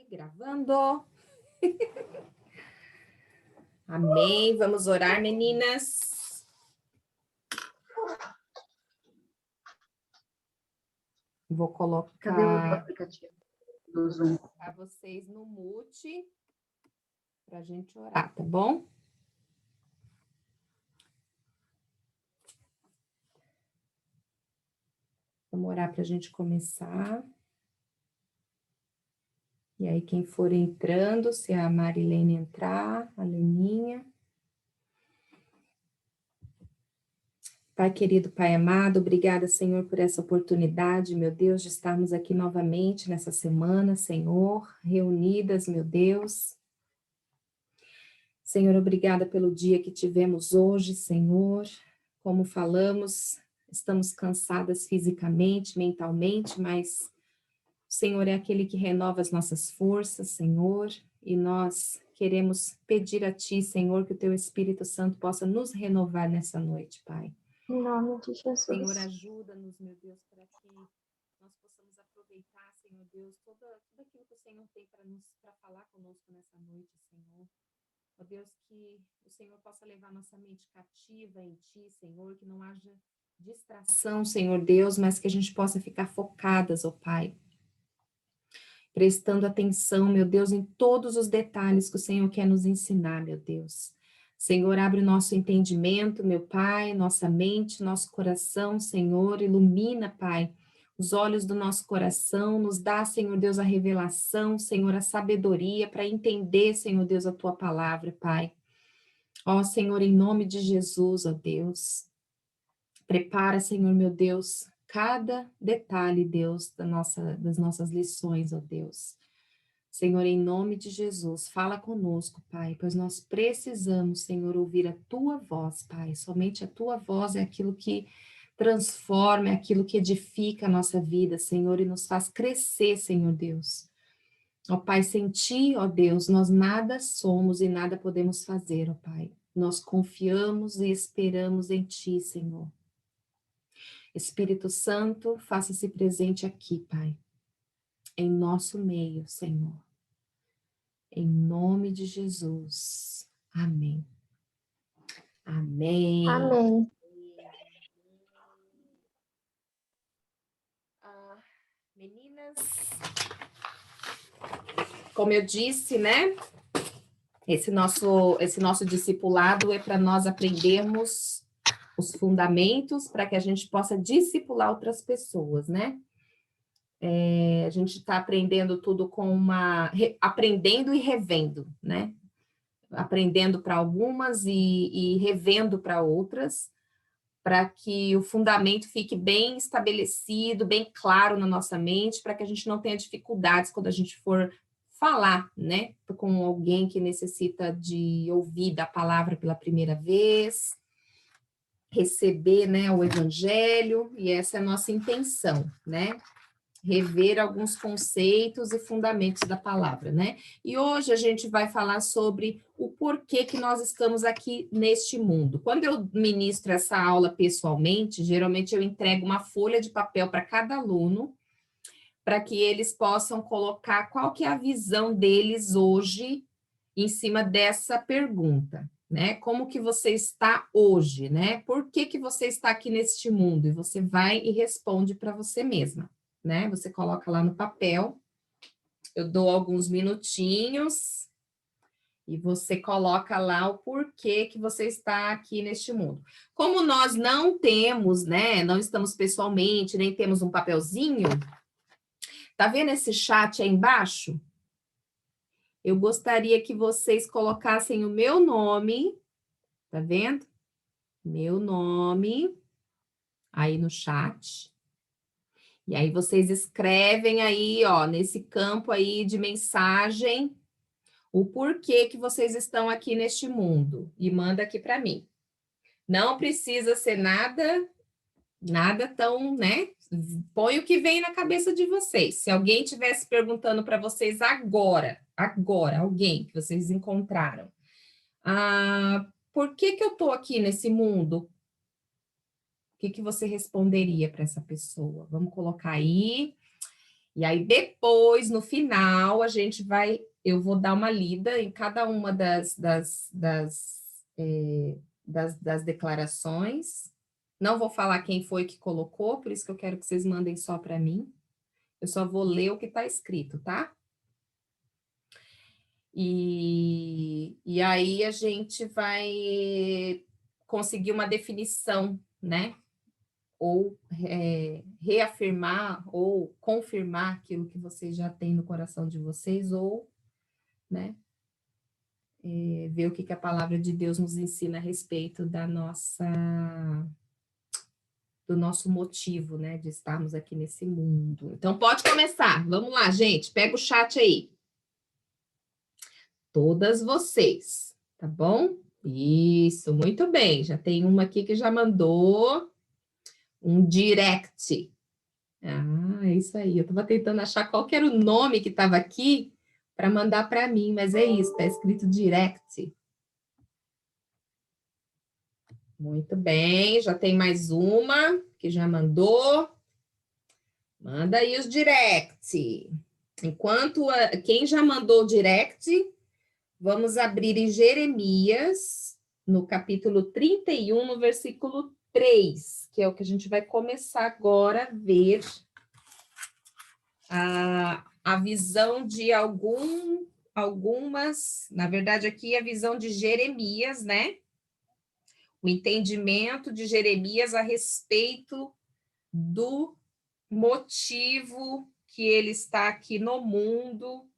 Gravando. Amém. Vamos orar, meninas. Vou colocar. Cadê o aplicativo do Zoom? Vou colocar vocês no mute para a gente orar, tá bom? Vamos orar para a gente começar. E aí, quem for entrando, se a Marilene entrar, a Leninha. Pai querido, Pai amado, obrigada, Senhor, por essa oportunidade, meu Deus, de estarmos aqui novamente nessa semana, Senhor, reunidas, meu Deus. Senhor, obrigada pelo dia que tivemos hoje, Senhor. Como falamos, estamos cansadas fisicamente, mentalmente, mas o Senhor é aquele que renova as nossas forças, Senhor, e nós queremos pedir a Ti, Senhor, que o Teu Espírito Santo possa nos renovar nessa noite, Pai. Em nome de Jesus. Senhor, ajuda-nos, meu Deus, para que nós possamos aproveitar, Senhor Deus, tudo aquilo que o Senhor tem para falar conosco nessa noite, Senhor. Ó Deus, que o Senhor possa levar nossa mente cativa em Ti, Senhor, que não haja distração, Senhor Deus, mas que a gente possa ficar focadas, ó Pai, prestando atenção, meu Deus, em todos os detalhes que o Senhor quer nos ensinar, meu Deus. Senhor, abre o nosso entendimento, meu Pai, nossa mente, nosso coração, Senhor, ilumina, Pai, os olhos do nosso coração, nos dá, Senhor Deus, a revelação, Senhor, a sabedoria para entender, Senhor Deus, a Tua palavra, Pai. Ó, Senhor, em nome de Jesus, ó Deus, prepara, Senhor, meu Deus, cada detalhe, Deus, das nossas lições, ó Deus. Senhor, em nome de Jesus, fala conosco, Pai, pois nós precisamos, Senhor, ouvir a Tua voz, Pai. Somente a Tua voz é aquilo que transforma, é aquilo que edifica a nossa vida, Senhor, e nos faz crescer, Senhor Deus. Ó Pai, sem Ti, ó Deus, nós nada somos e nada podemos fazer, ó Pai. Nós confiamos e esperamos em Ti, Senhor. Espírito Santo, faça-se presente aqui, Pai, em nosso meio, Senhor. Em nome de Jesus. Amém. Amém. Amém. Meninas, como eu disse, né? Esse nosso discipulado é para nós aprendermos os fundamentos para que a gente possa discipular outras pessoas, né? A gente está aprendendo tudo aprendendo e revendo, né? Aprendendo para algumas e revendo para outras, para que o fundamento fique bem estabelecido, bem claro na nossa mente, para que a gente não tenha dificuldades quando a gente for falar, né, com alguém que necessita de ouvir da palavra pela primeira vez, receber, né, o evangelho, e essa é a nossa intenção, né, rever alguns conceitos e fundamentos da palavra, né? E hoje a gente vai falar sobre o porquê que nós estamos aqui neste mundo. Quando eu ministro essa aula pessoalmente, geralmente eu entrego uma folha de papel para cada aluno, para que eles possam colocar qual que é a visão deles hoje em cima dessa pergunta, né? Como que você está hoje, né? Por que que você está aqui neste mundo? E você vai e responde para você mesma, né? Você coloca lá no papel, eu dou alguns minutinhos e você coloca lá o porquê que você está aqui neste mundo. Como nós não temos, né, não estamos pessoalmente, nem temos um papelzinho, tá vendo esse chat aí embaixo? Eu gostaria que vocês colocassem o meu nome, tá vendo? Meu nome aí no chat. E aí vocês escrevem aí, ó, nesse campo aí de mensagem, o porquê que vocês estão aqui neste mundo. E manda aqui para mim. Não precisa ser nada tão, né? Põe o que vem na cabeça de vocês. Se alguém estivesse perguntando para vocês agora, alguém que vocês encontraram, por que que eu estou aqui nesse mundo? O que que você responderia para essa pessoa? Vamos colocar aí. E aí, depois, no final, eu vou dar uma lida em cada uma das declarações. Não vou falar quem foi que colocou, por isso que eu quero que vocês mandem só para mim. Eu só vou ler o que está escrito, tá? E aí a gente vai conseguir uma definição, né? Ou reafirmar ou confirmar aquilo que vocês já têm no coração de vocês, ou, né, ver o que a palavra de Deus nos ensina a respeito do nosso motivo, né, de estarmos aqui nesse mundo. Então, pode começar. Vamos lá, gente. Pega o chat aí. Todas vocês, tá bom? Isso, muito bem. Já tem uma aqui que já mandou um direct. Ah, é isso aí. Eu estava tentando achar qual que era o nome que estava aqui para mandar para mim, mas é isso, está escrito direct. Muito bem, já tem mais uma que já mandou. Manda aí os direct. Enquanto quem já mandou direct, vamos abrir em Jeremias, no capítulo 31, no versículo 3, que é o que a gente vai começar agora a ver a visão de algumas, na verdade aqui a visão de Jeremias, né? O entendimento de Jeremias a respeito do motivo que ele está aqui no mundo,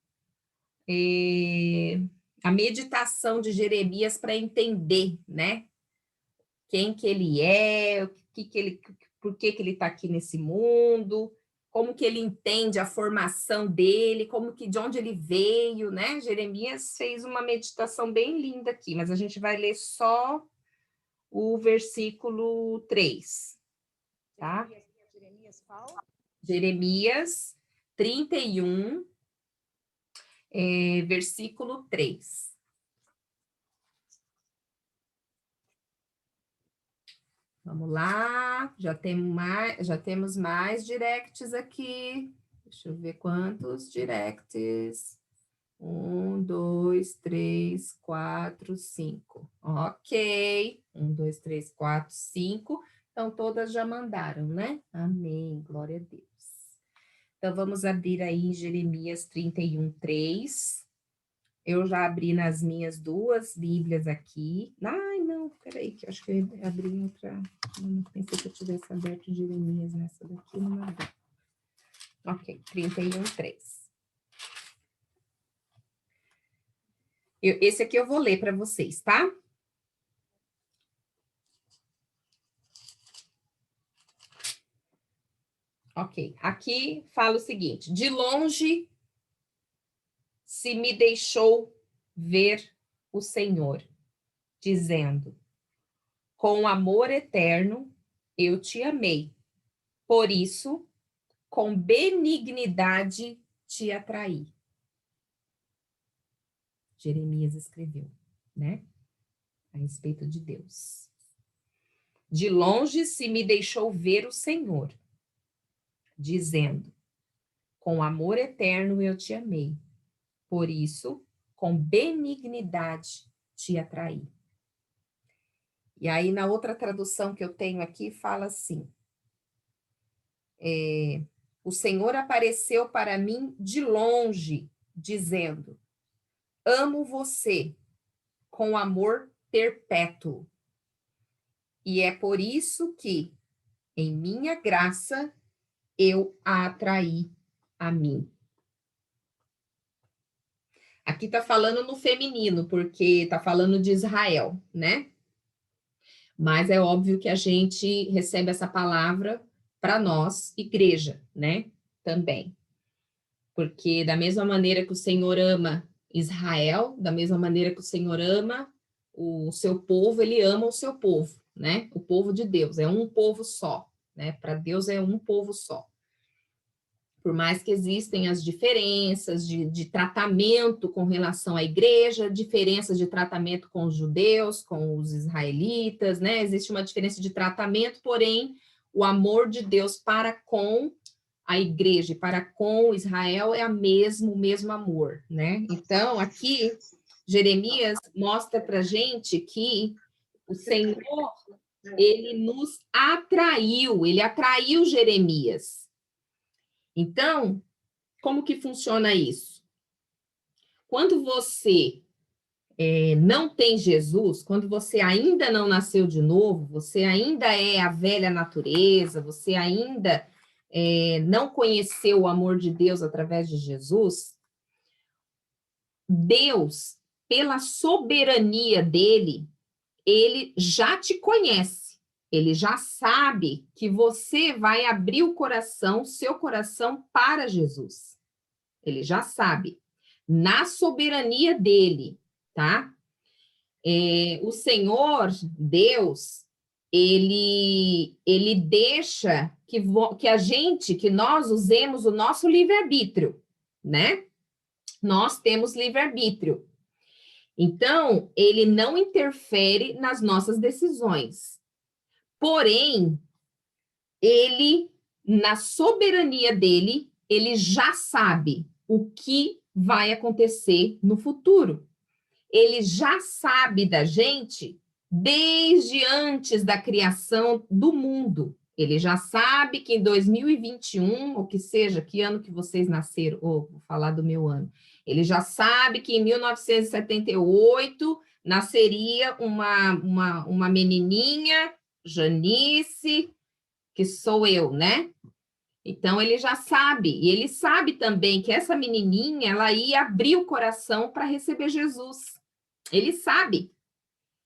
a meditação de Jeremias para entender, né? Quem que ele é, por que ele está aqui nesse mundo, como que ele entende a formação dele, de onde ele veio, né? Jeremias fez uma meditação bem linda aqui, mas a gente vai ler só o versículo 3, tá? Jeremias 31, versículo 3. Vamos lá, já temos mais directs aqui. Deixa eu ver quantos directs. 1, 2, 3, 4, 5. Ok. 1, 2, 3, 4, 5. Então, todas já mandaram, né? Amém. Glória a Deus. Então, vamos abrir aí em Jeremias 31, 3. Eu já abri nas minhas duas Bíblias aqui. Ai, não, peraí, que eu acho que eu abri outra. Não pensei que eu tivesse aberto Jeremias nessa daqui, não abri. Ok, 31, 3. Esse aqui eu vou ler para vocês, tá? Ok, aqui fala o seguinte: de longe se me deixou ver o Senhor, dizendo: com amor eterno eu te amei, por isso, com benignidade te atraí. Jeremias escreveu, né? A respeito de Deus. De longe se me deixou ver o Senhor, dizendo: com amor eterno eu te amei, por isso, com benignidade te atraí. E aí, na outra tradução que eu tenho aqui, fala assim: o Senhor apareceu para mim de longe, dizendo: amo você com amor perpétuo. E é por isso que, em minha graça, eu a atraí a mim. Aqui está falando no feminino, porque está falando de Israel, né? Mas é óbvio que a gente recebe essa palavra para nós, igreja, né? Também. Porque da mesma maneira que o Senhor ama Israel, da mesma maneira que o Senhor ama o seu povo, ele ama o seu povo, né? O povo de Deus, é um povo só, né? Para Deus é um povo só. Por mais que existem as diferenças de tratamento com relação à igreja, diferenças de tratamento com os judeus, com os israelitas, né? Existe uma diferença de tratamento, porém, o amor de Deus para com a igreja e para com Israel é o mesmo amor, né? Então, aqui, Jeremias mostra para a gente que o Senhor, ele nos atraiu, ele atraiu Jeremias. Então, como que funciona isso? Quando você não tem Jesus, quando você ainda não nasceu de novo, você ainda é a velha natureza, você ainda não conheceu o amor de Deus através de Jesus, Deus, pela soberania dele, ele já te conhece, ele já sabe que você vai abrir o coração, seu coração para Jesus. Ele já sabe, na soberania dele, tá? O Senhor, Deus, ele deixa que nós usemos o nosso livre-arbítrio, né? Nós temos livre-arbítrio. Então, ele não interfere nas nossas decisões. Porém, ele, na soberania dele, ele já sabe o que vai acontecer no futuro. Ele já sabe da gente desde antes da criação do mundo. Ele já sabe que em 2021, ou que seja, que ano que vocês nasceram, ou vou falar do meu ano, ele já sabe que em 1978 nasceria uma menininha, Janice, que sou eu, né? Então, ele já sabe, e ele sabe também que essa menininha, ela ia abrir o coração para receber Jesus. Ele sabe.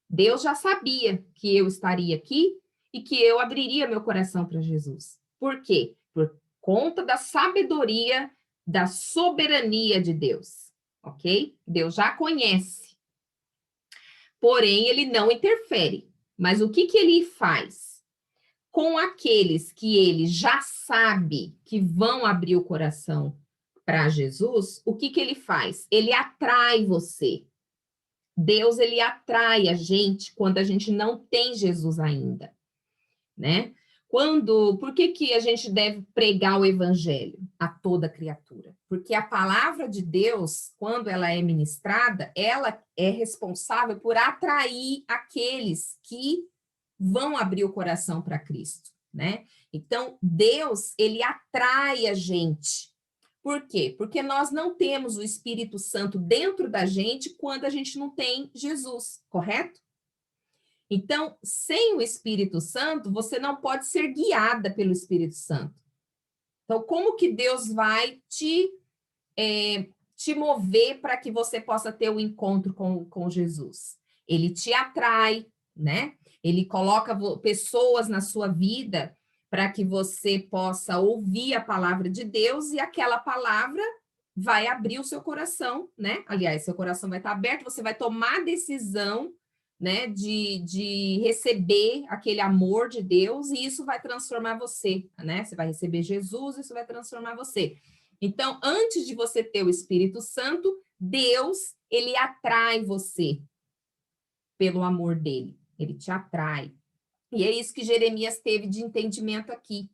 Deus já sabia que eu estaria aqui e que eu abriria meu coração para Jesus. Por quê? Por conta da sabedoria, da soberania de Deus, ok? Deus já conhece. Porém, ele não interfere. Mas o que ele faz? Com aqueles que ele já sabe que vão abrir o coração para Jesus, o que ele faz? Ele atrai você. Deus, ele atrai a gente quando a gente não tem Jesus ainda, né? Por que a gente deve pregar o evangelho a toda criatura? Porque a palavra de Deus, quando ela é ministrada, ela é responsável por atrair aqueles que vão abrir o coração para Cristo, né? Então, Deus, ele atrai a gente. Por quê? Porque nós não temos o Espírito Santo dentro da gente quando a gente não tem Jesus, correto? Então, sem o Espírito Santo, você não pode ser guiada pelo Espírito Santo. Então, como que Deus vai te mover para que você possa ter o encontro com Jesus? Ele te atrai, né? Ele coloca pessoas na sua vida para que você possa ouvir a palavra de Deus e aquela palavra vai abrir o seu coração, né? Aliás, seu coração vai estar aberto, você vai tomar a decisão, né, de receber aquele amor de Deus e isso vai transformar você, né? Você vai receber Jesus, isso vai transformar você. Então, antes de você ter o Espírito Santo, Deus, ele atrai você pelo amor dele. Ele te atrai. E é isso que Jeremias teve de entendimento aqui.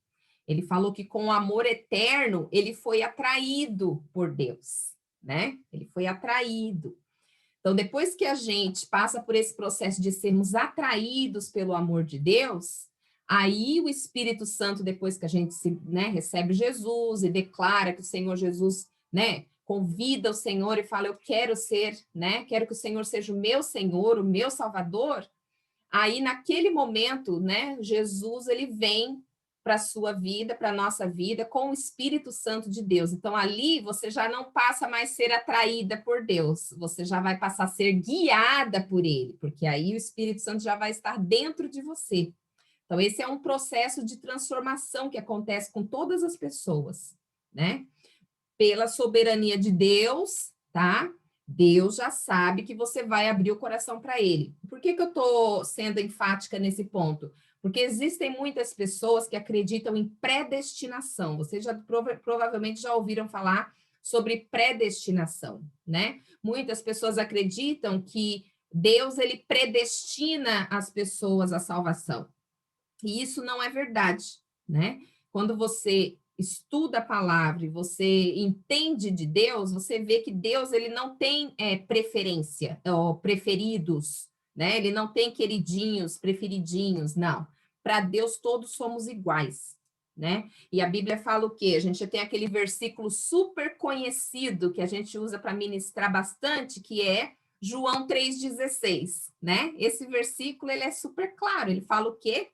Ele falou que com o amor eterno, ele foi atraído por Deus, né? Ele foi atraído. Então, depois que a gente passa por esse processo de sermos atraídos pelo amor de Deus, aí o Espírito Santo, depois que a gente recebe Jesus e declara que o Senhor Jesus, né, convida o Senhor e fala, eu quero ser, né, quero que o Senhor seja o meu Senhor, o meu Salvador, aí naquele momento, né, Jesus, ele vem para a sua vida, para a nossa vida, com o Espírito Santo de Deus. Então, ali você já não passa mais a ser atraída por Deus, você já vai passar a ser guiada por ele, porque aí o Espírito Santo já vai estar dentro de você. Então, esse é um processo de transformação que acontece com todas as pessoas, né? Pela soberania de Deus, tá? Deus já sabe que você vai abrir o coração para ele. Por que eu estou sendo enfática nesse ponto? Porque existem muitas pessoas que acreditam em predestinação. Vocês provavelmente já ouviram falar sobre predestinação, né? Muitas pessoas acreditam que Deus, ele predestina as pessoas à salvação. E isso não é verdade, né? Quando você estuda a palavra e você entende de Deus, você vê que Deus ele não tem preferência ou preferidos, né? Ele não tem queridinhos, preferidinhos, não. Para Deus todos somos iguais, né? E a Bíblia fala o quê? A gente tem aquele versículo super conhecido que a gente usa para ministrar bastante, que é João 3,16, né? Esse versículo ele é super claro, ele fala o quê?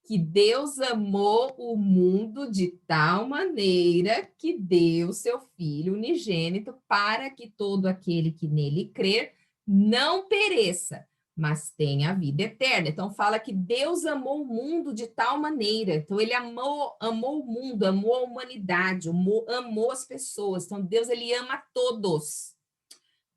Que Deus amou o mundo de tal maneira que deu seu Filho unigênito para que todo aquele que nele crer não pereça, mas tenha a vida eterna. Então fala que Deus amou o mundo de tal maneira. Então ele amou o mundo, amou a humanidade, amou as pessoas. Então Deus ele ama todos,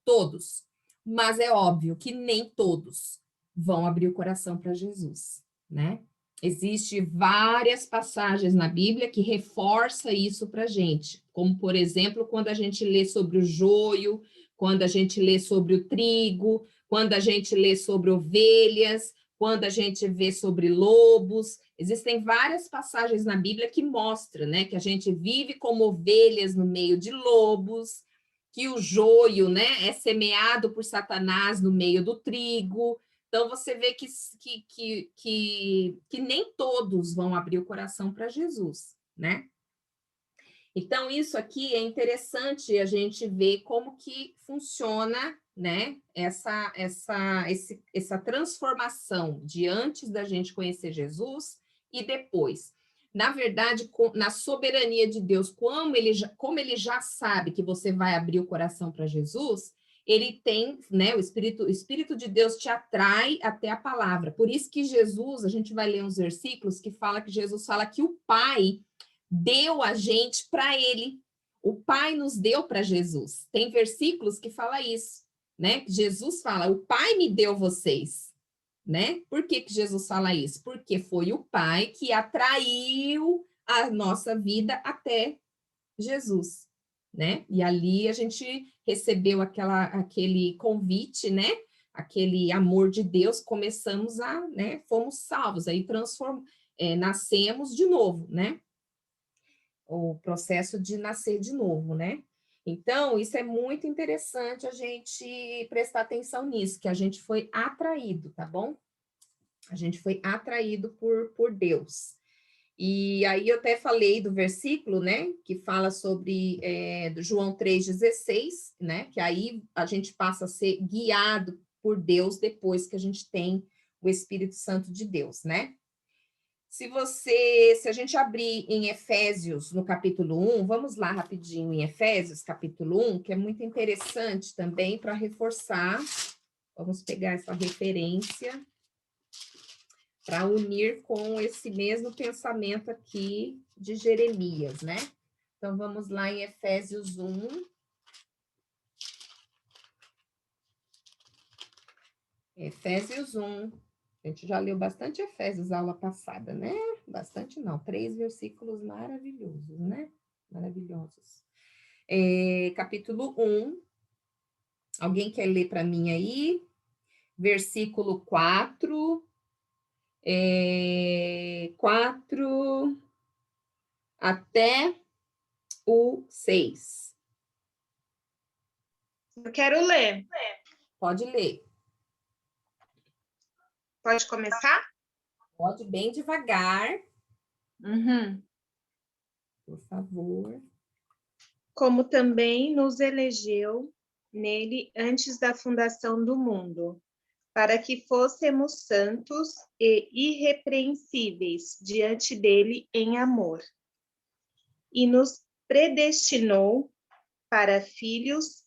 todos. Mas é óbvio que nem todos vão abrir o coração para Jesus, né? Existem várias passagens na Bíblia que reforçam isso para a gente, como, por exemplo, quando a gente lê sobre o joio, quando a gente lê sobre o trigo, quando a gente lê sobre ovelhas, quando a gente vê sobre lobos. Existem várias passagens na Bíblia que mostram, né, que a gente vive como ovelhas no meio de lobos, que o joio, né, é semeado por Satanás no meio do trigo. Então, você vê que nem todos vão abrir o coração para Jesus, né? Então, isso aqui é interessante a gente ver como que funciona, né, essa transformação de antes da gente conhecer Jesus e depois. Na verdade, na soberania de Deus, como ele já sabe que você vai abrir o coração para Jesus, ele tem, né, o Espírito de Deus te atrai até a palavra. Por isso que Jesus, a gente vai ler uns versículos que fala que Jesus fala que o Pai deu a gente para ele. O Pai nos deu para Jesus. Tem versículos que fala isso, né? Jesus fala: "O Pai me deu vocês", né? Por que Jesus fala isso? Porque foi o Pai que atraiu a nossa vida até Jesus, né? E ali a gente recebeu aquele convite, né? Aquele amor de Deus, começamos né? Fomos salvos, aí nascemos de novo, né? O processo de nascer de novo, né? Então, isso é muito interessante a gente prestar atenção nisso, que a gente foi atraído, tá bom? A gente foi atraído por Deus. E aí eu até falei do versículo, né, que fala sobre do João 3,16, né, que aí a gente passa a ser guiado por Deus depois que a gente tem o Espírito Santo de Deus, né? Se a gente abrir em Efésios, no capítulo 1, vamos lá rapidinho em Efésios, capítulo 1, que é muito interessante também para reforçar. Vamos pegar essa referência para unir com esse mesmo pensamento aqui de Jeremias, né? Então, vamos lá em Efésios 1. Efésios 1. A gente já leu bastante Efésios aula passada, né? Bastante não, 3 versículos maravilhosos, né? Maravilhosos. Capítulo 1. Alguém quer ler para mim aí? Versículo 4. 4 até o 6. Eu quero ler. Pode ler. Pode começar? Pode bem devagar, Uhum. por favor. Como também nos elegeu nele antes da fundação do mundo, para que fôssemos santos e irrepreensíveis diante dele em amor. E nos predestinou para filhos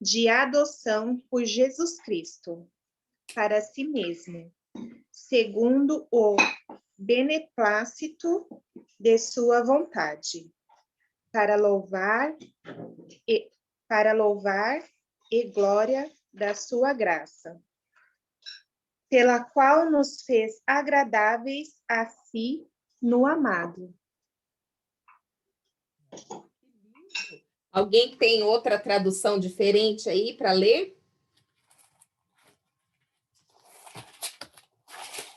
de adoção por Jesus Cristo, para si mesmo, segundo o beneplácito de sua vontade, para louvar e glória da sua graça, pela qual nos fez agradáveis a si no amado. Alguém tem outra tradução diferente aí para ler?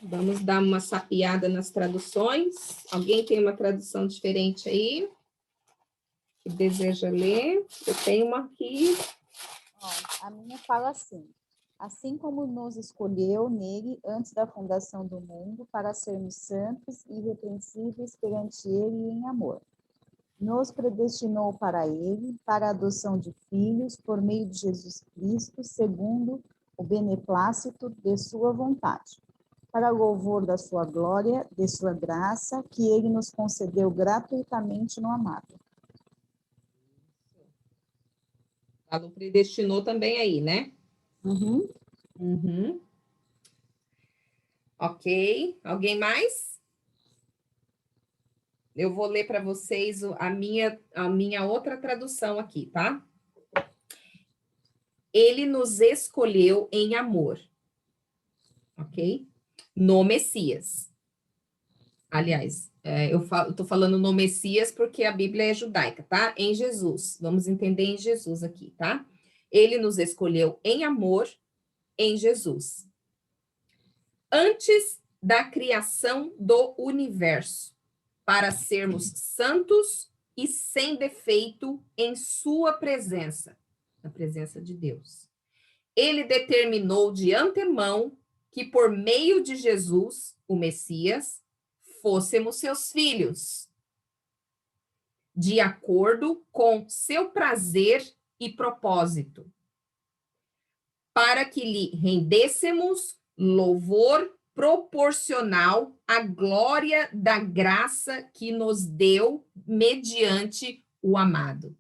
Vamos dar uma sapiada nas traduções. Alguém tem uma tradução diferente aí? Que deseja ler? Eu tenho uma aqui. Ó, a minha fala assim: assim como nos escolheu nele antes da fundação do mundo para sermos santos e irrepreensíveis perante ele em amor. Nos predestinou para ele, para a adoção de filhos, por meio de Jesus Cristo, segundo o beneplácito de sua vontade, para louvor da sua glória, de sua graça, que ele nos concedeu gratuitamente no amado. Ela predestinou também aí, né? Uhum. Uhum. Ok. Alguém mais? Eu vou ler para vocês a minha outra tradução aqui, tá? Ele nos escolheu em amor, ok? No Messias. Aliás, eu estou falando no Messias porque a Bíblia é judaica, tá? Em Jesus. Vamos entender em Jesus aqui, tá? Ele nos escolheu em amor em Jesus. Antes da criação do universo, para sermos santos e sem defeito em sua presença, na presença de Deus. Ele determinou de antemão que por meio de Jesus, o Messias, fôssemos seus filhos, de acordo com seu prazer e propósito, para que lhe rendêssemos louvor proporcional à glória da graça que nos deu mediante o amado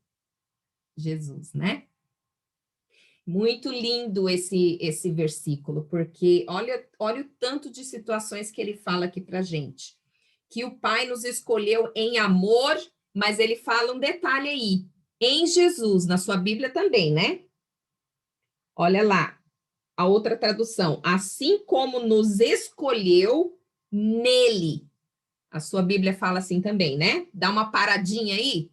Jesus, né? Muito lindo esse versículo, porque olha o tanto de situações que ele fala aqui para gente. Que o Pai nos escolheu em amor, mas ele fala um detalhe aí, em Jesus, na sua Bíblia também, né? Olha lá, a outra tradução, assim como nos escolheu nele. A sua Bíblia fala assim também, né? Dá uma paradinha aí?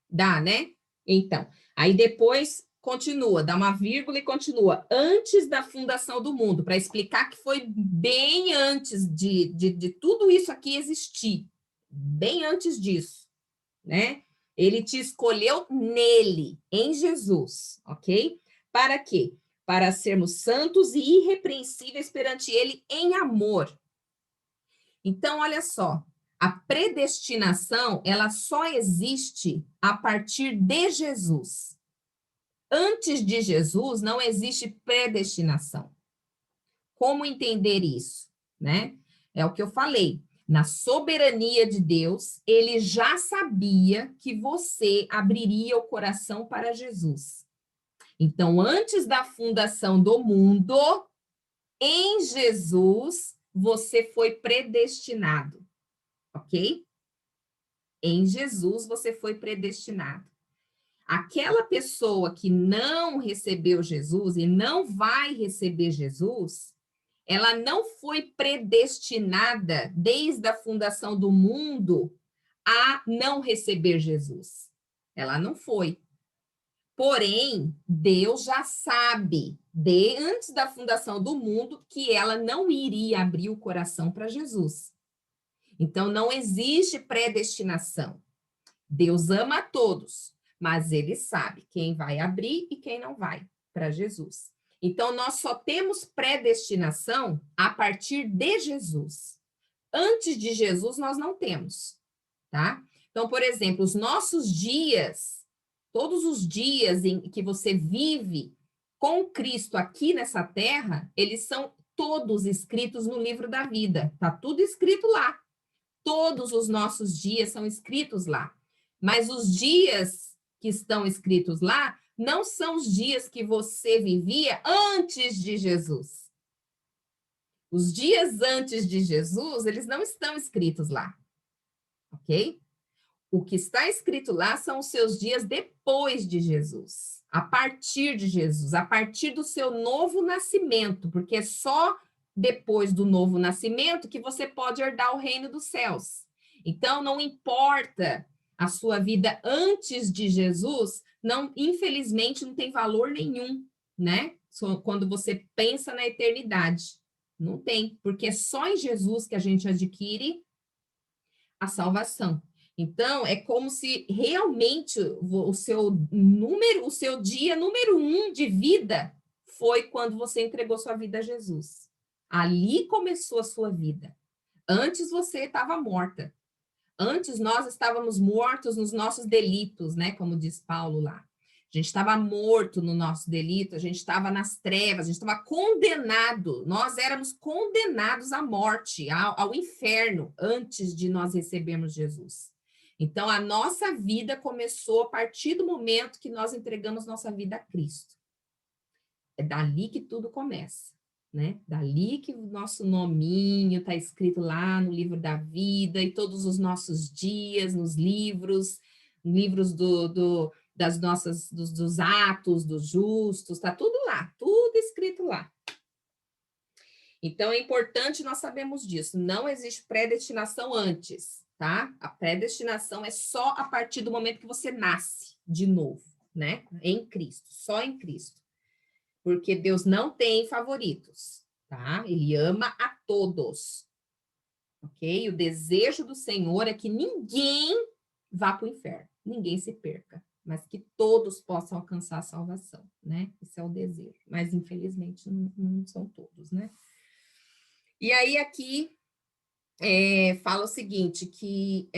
Dá, né? Então, aí depois continua, dá uma vírgula e continua. Antes da fundação do mundo, para explicar que foi bem antes de tudo isso aqui existir. Bem antes disso, né? Ele te escolheu nele, em Jesus, ok? Para quê? Para sermos santos e irrepreensíveis perante ele em amor. Então, olha só, a predestinação, ela só existe a partir de Jesus. Antes de Jesus, não existe predestinação. Como entender isso, né? É o que eu falei. Na soberania de Deus, ele já sabia que você abriria o coração para Jesus. Então, antes da fundação do mundo, em Jesus, você foi predestinado, ok? Em Jesus, você foi predestinado. Aquela pessoa que não recebeu Jesus e não vai receber Jesus, ela não foi predestinada desde a fundação do mundo a não receber Jesus. Ela não foi. Porém, Deus já sabe, antes da fundação do mundo, que ela não iria abrir o coração para Jesus. Então, não existe predestinação. Deus ama a todos, mas ele sabe quem vai abrir e quem não vai para Jesus. Então, nós só temos predestinação a partir de Jesus. Antes de Jesus, nós não temos, tá? Então, por exemplo, os nossos dias, todos os dias em que você vive com Cristo aqui nessa terra, eles são todos escritos no livro da vida. Tá tudo escrito lá. Todos os nossos dias são escritos lá. Mas os dias que estão escritos lá não são os dias que você vivia antes de Jesus. Os dias antes de Jesus, eles não estão escritos lá. Ok? O que está escrito lá são os seus dias depois de Jesus, a partir de Jesus, a partir do seu novo nascimento, porque é só depois do novo nascimento que você pode herdar o reino dos céus. Então, não importa a sua vida antes de Jesus, não, infelizmente, não tem valor nenhum, né? Quando você pensa na eternidade, Não tem, porque é só em Jesus que a gente adquire a salvação. Então, é como se realmente o seu dia número 1 de vida foi quando você entregou sua vida a Jesus. Ali começou a sua vida. Antes você estava morta. Antes nós estávamos mortos nos nossos delitos, né? Como diz Paulo lá. A gente estava morto no nosso delito, a gente estava nas trevas, a gente estava condenado. Nós éramos condenados à morte, ao inferno, antes de nós recebermos Jesus. Então, a nossa vida começou a partir do momento que nós entregamos nossa vida a Cristo. É dali que tudo começa, né? Dali que o nosso nominho está escrito lá no livro da vida e todos os nossos dias, nos livros dos atos, dos justos, está tudo lá, tudo escrito lá. Então, é importante nós sabermos disso. Não existe predestinação antes, tá? A predestinação é só a partir do momento que você nasce de novo, né? Em Cristo, só em Cristo. Porque Deus não tem favoritos, tá? Ele ama a todos, ok? O desejo do Senhor é que ninguém vá para o inferno, ninguém se perca, mas que todos possam alcançar a salvação, né? Esse é o desejo, mas infelizmente não são todos, né? E aí aqui fala o seguinte, que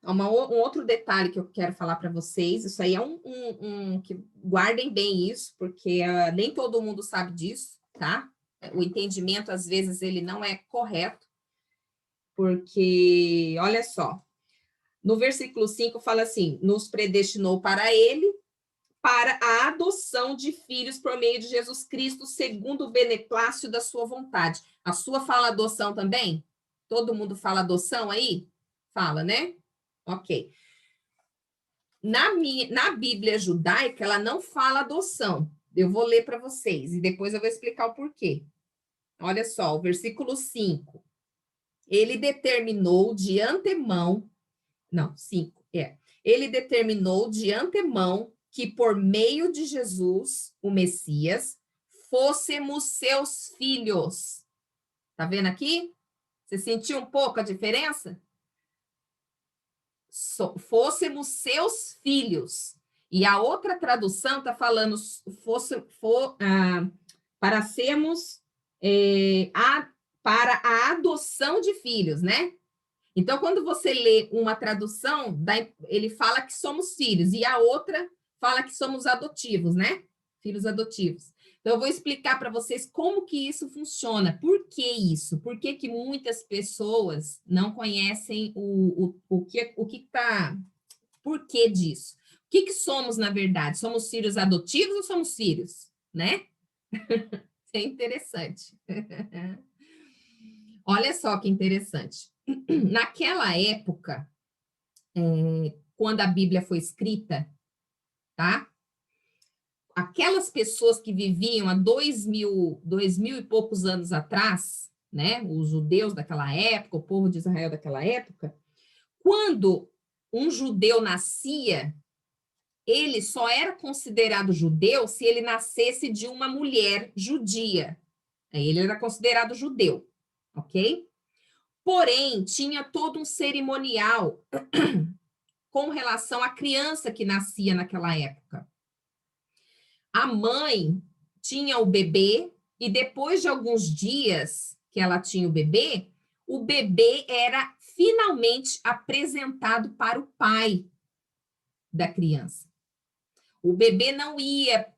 um outro detalhe que eu quero falar para vocês, isso aí é que guardem bem isso, porque nem todo mundo sabe disso, tá? O entendimento, às vezes, ele não é correto, porque, olha só, no versículo 5 fala assim, nos predestinou para ele, para a adoção de filhos por meio de Jesus Cristo, segundo o beneplácito da sua vontade. A sua fala adoção também? Todo mundo fala adoção aí? Fala, né? Ok. Na Bíblia judaica, ela não fala adoção. Eu vou ler para vocês e depois eu vou explicar o porquê. Olha só, o versículo 5. Ele determinou de antemão... Não, 5, Ele determinou de antemão que por meio de Jesus, o Messias, fôssemos seus filhos. Tá vendo aqui? Você sentiu um pouco a diferença? Fôssemos seus filhos. E a outra tradução está falando para sermos para a adoção de filhos, né? Então, quando você lê uma tradução, ele fala que somos filhos, e a outra fala que somos adotivos, né? Filhos adotivos. Então, eu vou explicar para vocês como que isso funciona. Por que isso? Por que que muitas pessoas não conhecem o que está... Por que disso? O que somos, na verdade? Somos filhos adotivos ou somos filhos? Né? Isso é interessante. Olha só que interessante. Naquela época, quando a Bíblia foi escrita, tá? Aquelas pessoas que viviam há 2000 e poucos anos atrás, né? Os judeus daquela época, o povo de Israel daquela época, quando um judeu nascia, ele só era considerado judeu se ele nascesse de uma mulher judia. Aí ele era considerado judeu, ok? Porém, tinha todo um cerimonial com relação à criança que nascia naquela época. A mãe tinha o bebê e depois de alguns dias que ela tinha o bebê era finalmente apresentado para o pai da criança. O bebê não ia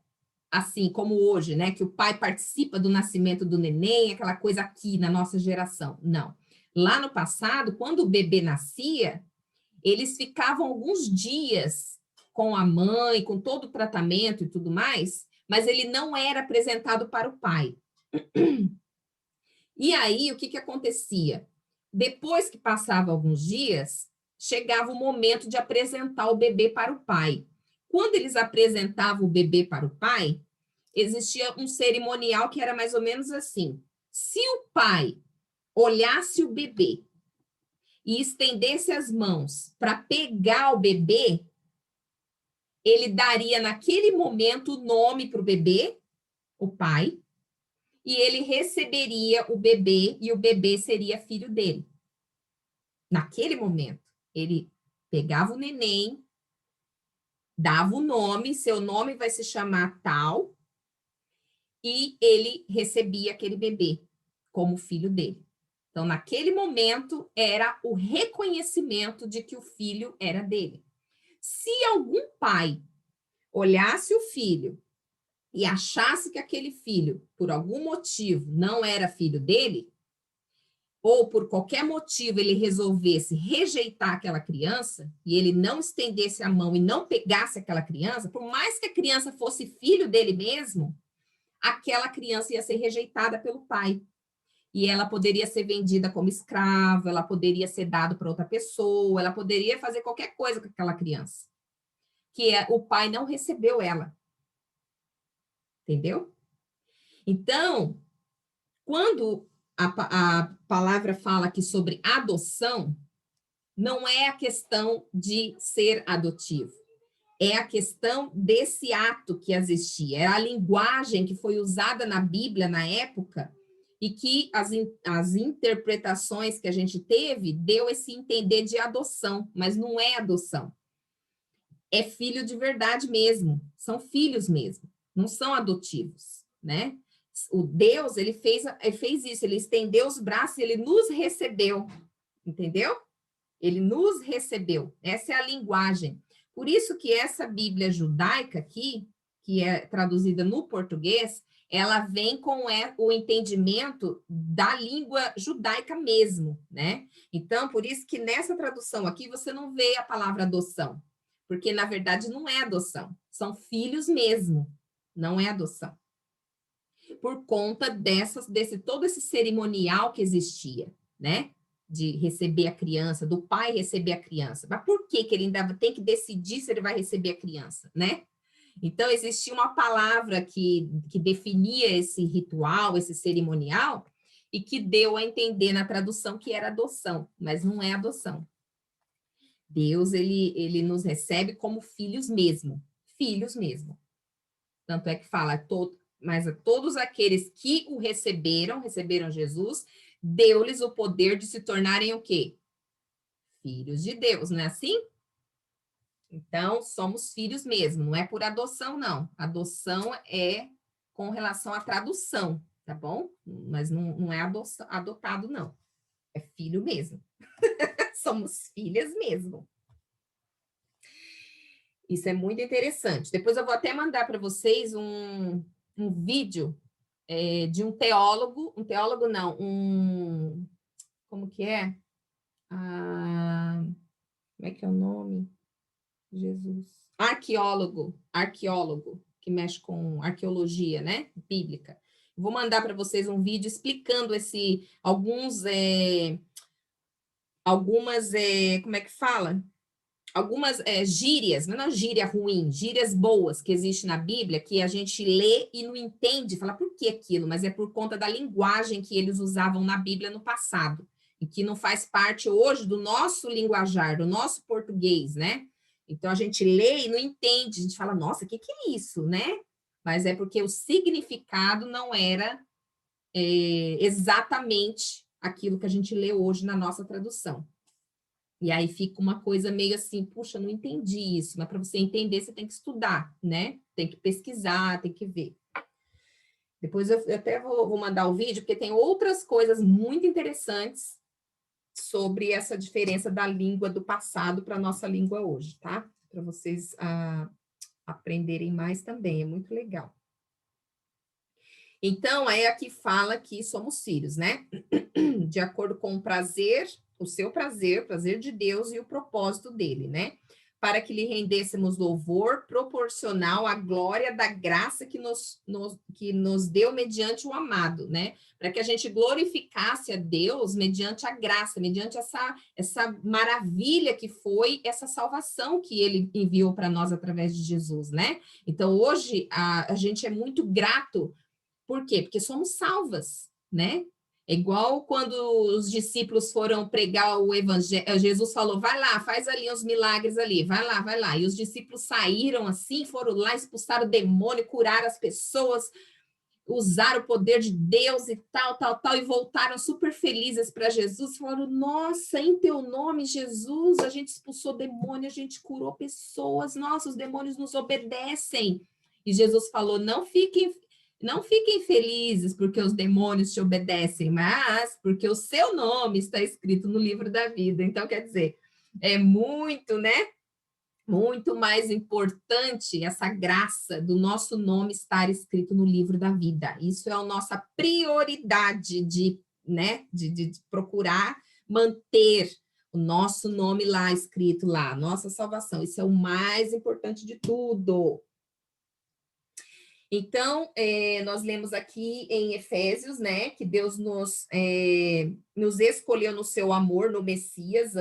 assim como hoje, né, que o pai participa do nascimento do neném, aquela coisa aqui na nossa geração. Não. Lá no passado, quando o bebê nascia, eles ficavam alguns dias com a mãe, com todo o tratamento e tudo mais, mas ele não era apresentado para o pai. E aí, o que acontecia? Depois que passava alguns dias, chegava o momento de apresentar o bebê para o pai. Quando eles apresentavam o bebê para o pai, existia um cerimonial que era mais ou menos assim. Se o pai olhasse o bebê e estendesse as mãos para pegar o bebê, ele daria naquele momento o nome para o bebê, o pai, e ele receberia o bebê, e o bebê seria filho dele. Naquele momento, ele pegava o neném, dava o nome, seu nome vai se chamar tal, e ele recebia aquele bebê como filho dele. Então, naquele momento, era o reconhecimento de que o filho era dele. Se algum pai olhasse o filho e achasse que aquele filho, por algum motivo, não era filho dele, ou por qualquer motivo ele resolvesse rejeitar aquela criança, e ele não estendesse a mão e não pegasse aquela criança, por mais que a criança fosse filho dele mesmo, aquela criança ia ser rejeitada pelo pai. E ela poderia ser vendida como escrava, ela poderia ser dada para outra pessoa, ela poderia fazer qualquer coisa com aquela criança. O pai não recebeu ela. Entendeu? Então, quando a palavra fala aqui sobre adoção, não é a questão de ser adotivo. É a questão desse ato que existia. Era a linguagem que foi usada na Bíblia na época e que as interpretações que a gente teve deu esse entender de adoção, mas não é adoção. É filho de verdade mesmo, são filhos mesmo, não são adotivos, né? O Deus, ele fez isso, ele estendeu os braços e ele nos recebeu, entendeu? Ele nos recebeu, essa é a linguagem. Por isso que essa Bíblia judaica aqui, que é traduzida no português, ela vem com o entendimento da língua judaica mesmo, né? Então, por isso que nessa tradução aqui você não vê a palavra adoção, porque na verdade não é adoção, são filhos mesmo, não é adoção. Por conta desse todo esse cerimonial que existia, né? De receber a criança, do pai receber a criança. Mas por que ele ainda tem que decidir se ele vai receber a criança, né? Então, existia uma palavra que definia esse ritual, esse cerimonial, e que deu a entender na tradução que era adoção, mas não é adoção. Deus, ele nos recebe como filhos mesmo. Tanto é que fala, mas a todos aqueles que o receberam Jesus, deu-lhes o poder de se tornarem o quê? Filhos de Deus, não é assim? Então, somos filhos mesmo, não é por adoção, não. Adoção é com relação à tradução, tá bom? Mas não é adotado, não. É filho mesmo. Somos filhas mesmo. Isso é muito interessante. Depois eu vou até mandar para vocês um vídeo de um teólogo não, como que é? Como é que é o nome? Jesus. Arqueólogo, que mexe com arqueologia, né? Bíblica. Vou mandar para vocês um vídeo explicando algumas, como é que fala? Algumas gírias, não é gíria ruim, gírias boas que existem na Bíblia, que a gente lê e não entende, fala por que aquilo, mas é por conta da linguagem que eles usavam na Bíblia no passado, e que não faz parte hoje do nosso linguajar, do nosso português, né? Então, a gente lê e não entende, a gente fala, nossa, o que é isso, né? Mas é porque o significado não era exatamente aquilo que a gente lê hoje na nossa tradução. E aí fica uma coisa meio assim, puxa, não entendi isso, mas para você entender, você tem que estudar, né? Tem que pesquisar, tem que ver. Depois eu até vou mandar o vídeo, porque tem outras coisas muito interessantes sobre essa diferença da língua do passado para a nossa língua hoje, tá? Para vocês aprenderem mais também, é muito legal. Então, aí aqui fala que somos filhos, né? De acordo com o seu prazer, o prazer de Deus e o propósito dele, né? Para que lhe rendêssemos louvor proporcional à glória da graça que nos deu mediante o amado, né? Para que a gente glorificasse a Deus mediante a graça, mediante essa maravilha que foi essa salvação que ele enviou para nós através de Jesus, né? Então, hoje, a gente é muito grato. Por quê? Porque somos salvas, né? É igual quando os discípulos foram pregar o evangelho, Jesus falou, vai lá, faz ali uns milagres ali, vai lá. E os discípulos saíram assim, foram lá, expulsaram o demônio, curaram as pessoas, usaram o poder de Deus e tal, e voltaram super felizes para Jesus, falaram, nossa, em teu nome, Jesus, a gente expulsou demônio, a gente curou pessoas, nossa, os demônios nos obedecem. E Jesus falou, não fiquem felizes porque os demônios te obedecem, mas porque o seu nome está escrito no livro da vida. Então, quer dizer, é muito, né? Muito mais importante essa graça do nosso nome estar escrito no livro da vida. Isso é a nossa prioridade de procurar manter o nosso nome lá escrito lá, nossa salvação. Isso é o mais importante de tudo. Então, nós lemos aqui em Efésios, né, que Deus nos escolheu no seu amor, no Messias,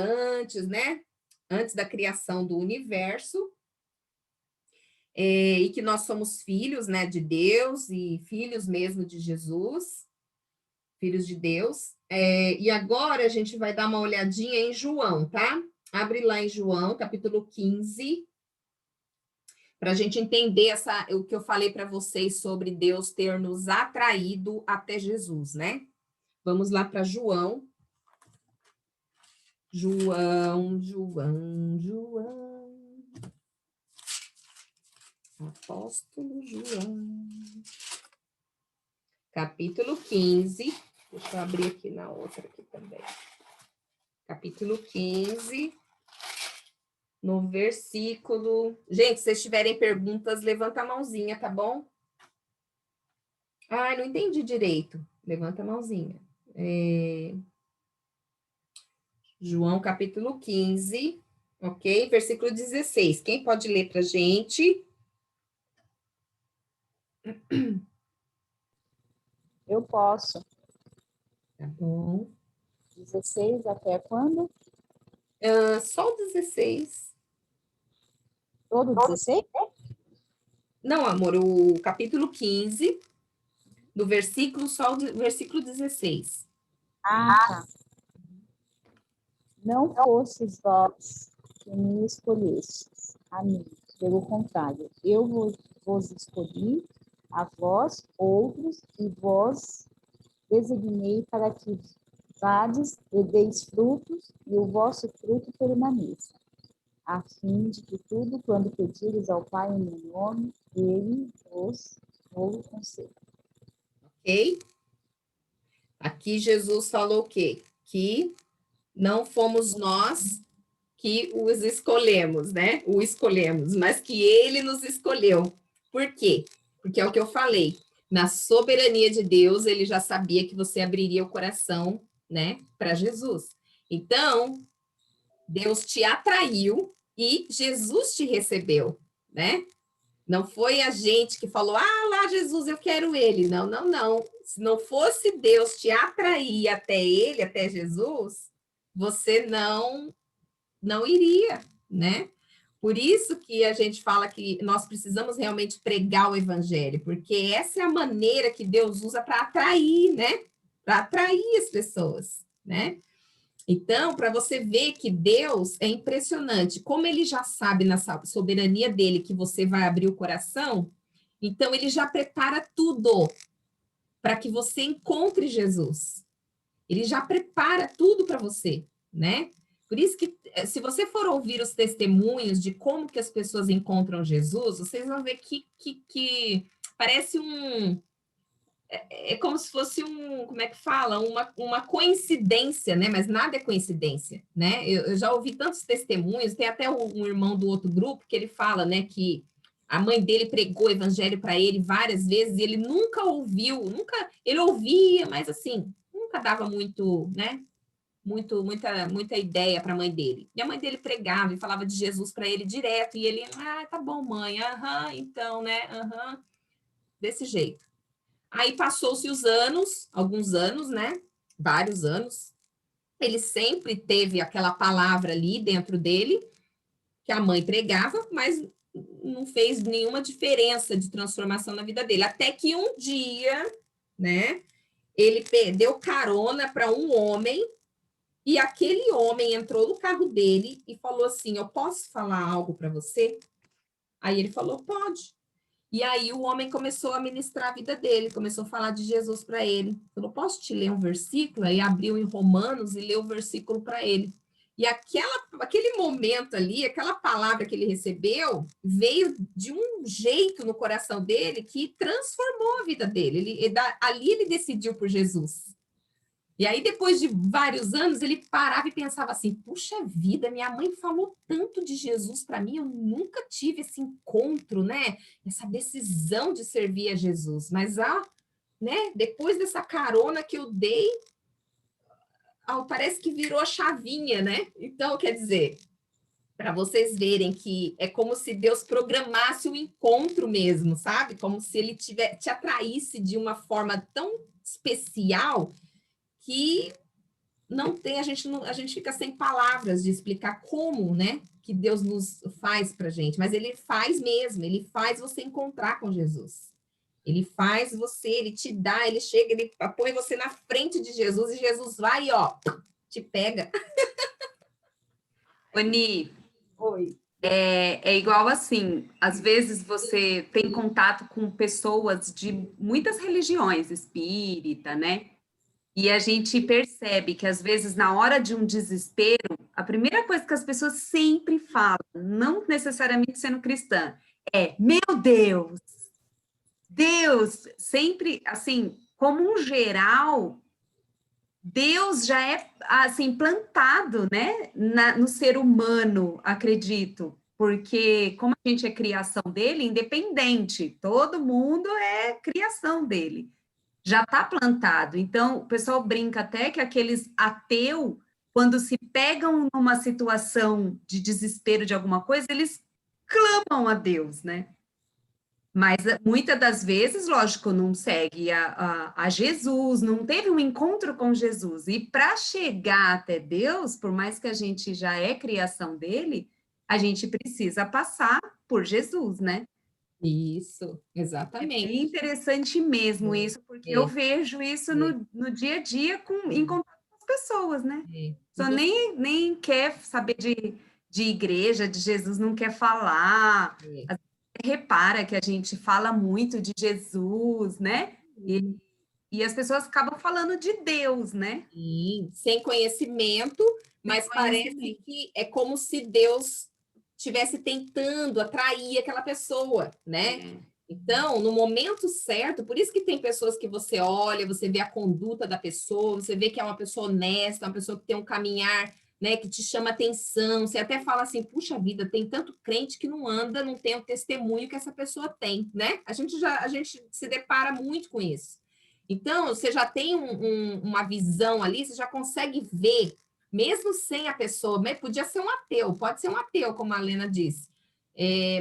antes da criação do universo, e que nós somos filhos, né, de Deus e filhos mesmo de Jesus, filhos de Deus. E agora a gente vai dar uma olhadinha em João, tá? Abre lá em João, capítulo 15, para a gente entender o que eu falei para vocês sobre Deus ter nos atraído até Jesus, né? Vamos lá para João. João. Apóstolo João. Capítulo 15. Deixa eu abrir aqui na outra aqui também. Capítulo 15. No versículo... Gente, se vocês tiverem perguntas, levanta a mãozinha, tá bom? Não entendi direito. Levanta a mãozinha. João, capítulo 15, ok? Versículo 16. Quem pode ler para a gente? Eu posso. Tá bom. 16 até quando? Só o 16. Todo 16? Não, amor, o capítulo 15, do versículo, só o versículo 16. Tá. Não fostes vós que me escolhestes, a mim. Pelo contrário, eu vos escolhi, a vós outros, e vós designei para que vades e deis frutos, e o vosso fruto permaneça, a fim de que tudo, quando pedires ao Pai em meu nome, ele vos conceda. Ok? Aqui Jesus falou o quê? Que não fomos nós que os escolhemos, né? O escolhemos, mas que ele nos escolheu. Por quê? Porque é o que eu falei. Na soberania de Deus, ele já sabia que você abriria o coração, né, para Jesus. Então, Deus te atraiu e Jesus te recebeu, né? Não foi a gente que falou, lá, Jesus, eu quero ele. Não, não, não. Se não fosse Deus te atrair até ele, até Jesus, você não iria, né? Por isso que a gente fala que nós precisamos realmente pregar o evangelho, porque essa é a maneira que Deus usa para atrair, né? Para atrair as pessoas, né? Então, para você ver que Deus é impressionante, como ele já sabe na soberania dele que você vai abrir o coração, então ele já prepara tudo para que você encontre Jesus. Ele já prepara tudo para você, né? Por isso que, se você for ouvir os testemunhos de como que as pessoas encontram Jesus, vocês vão ver que parece como se fosse como é que fala? Uma coincidência, né? Mas nada é coincidência, né? Eu já ouvi tantos testemunhos, tem até um irmão do outro grupo que ele fala, né, que a mãe dele pregou o evangelho para ele várias vezes e ele nunca ouviu, ele ouvia, mas assim, nunca dava muito, né? Muita ideia para a mãe dele. E a mãe dele pregava e falava de Jesus para ele direto, e ele, tá bom, mãe, então, né, desse jeito. Aí passou-se os anos, alguns anos, né, vários anos, ele sempre teve aquela palavra ali dentro dele, que a mãe pregava, mas não fez nenhuma diferença de transformação na vida dele, até que um dia, né, ele deu carona para um homem, e aquele homem entrou no carro dele e falou assim, eu posso falar algo para você? Aí ele falou, pode. E aí o homem começou a ministrar a vida dele, começou a falar de Jesus para ele. Falou, posso te ler um versículo? Aí abriu em Romanos e leu o versículo para ele. E aquele momento ali, aquela palavra que ele recebeu, veio de um jeito no coração dele que transformou a vida dele. Ali ele decidiu por Jesus. E aí, depois de vários anos, ele parava e pensava assim, puxa vida, minha mãe falou tanto de Jesus para mim, eu nunca tive esse encontro, né? Essa decisão de servir a Jesus. Mas, né, depois dessa carona que eu dei, parece que virou a chavinha, né? Então, quer dizer, para vocês verem que é como se Deus programasse o encontro mesmo, sabe? Como se ele te atraísse de uma forma tão especial que não tem, a gente fica sem palavras de explicar como, né, que Deus nos faz para gente, mas ele faz mesmo, ele faz você encontrar com Jesus. Ele faz você, ele te dá, ele chega, ele põe você na frente de Jesus e Jesus vai, ó, te pega. Oni, Oi. é igual assim, às vezes você tem contato com pessoas de muitas religiões, espírita, né? E a gente percebe que, às vezes, na hora de um desespero, a primeira coisa que as pessoas sempre falam, não necessariamente sendo cristã, é: meu Deus, Deus, sempre, assim, como um geral, Deus já é, assim, plantado, né, no ser humano, acredito, porque como a gente é criação dele, independente, todo mundo é criação dele, já está plantado. Então, o pessoal brinca até que aqueles ateus, quando se pegam numa situação de desespero de alguma coisa, eles clamam a Deus, né? Mas muitas das vezes, lógico, não segue a Jesus, não teve um encontro com Jesus. E para chegar até Deus, por mais que a gente já é criação dele, a gente precisa passar por Jesus, né? Isso, É exatamente. bem interessante mesmo isso, porque eu vejo isso no dia a dia em contato com as pessoas, né? Só nem quer saber de igreja, de Jesus, não quer falar. Repara que a gente fala muito de Jesus, né? E as pessoas acabam falando de Deus, né? Sim, sem conhecimento, mas parece que é como se Deus estivesse tentando atrair aquela pessoa, né? Então, no momento certo, por isso que tem pessoas que você olha, você vê a conduta da pessoa, você vê que é uma pessoa honesta, uma pessoa que tem um caminhar, né, que te chama atenção, você até fala assim, puxa vida, tem tanto crente que não anda, não tem o testemunho que essa pessoa tem, né? A gente se depara muito com isso. Então, você já tem uma visão ali, você já consegue ver, mesmo sem a pessoa, podia ser um ateu, pode ser um ateu, como a Lena disse,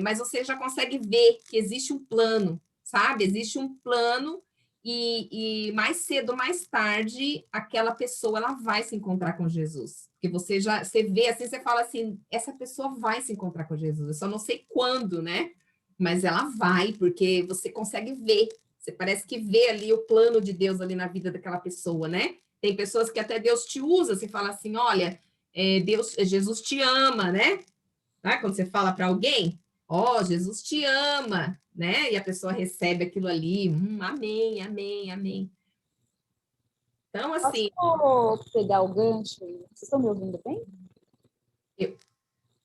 mas você já consegue ver que existe um plano, sabe? Existe um plano e mais cedo ou mais tarde, aquela pessoa ela vai se encontrar com Jesus. Porque você vê assim, você fala assim, essa pessoa vai se encontrar com Jesus, eu só não sei quando, né? Mas ela vai, porque você consegue ver. Você parece que vê ali o plano de Deus ali na vida daquela pessoa, né? Tem pessoas que até Deus te usa, você fala assim, olha, Jesus te ama, né? Tá? Quando você fala para alguém, ó, Jesus te ama, né? E a pessoa recebe aquilo ali, amém, amém, amém. Então, assim... Posso pegar o gancho? Vocês estão me ouvindo bem? Eu...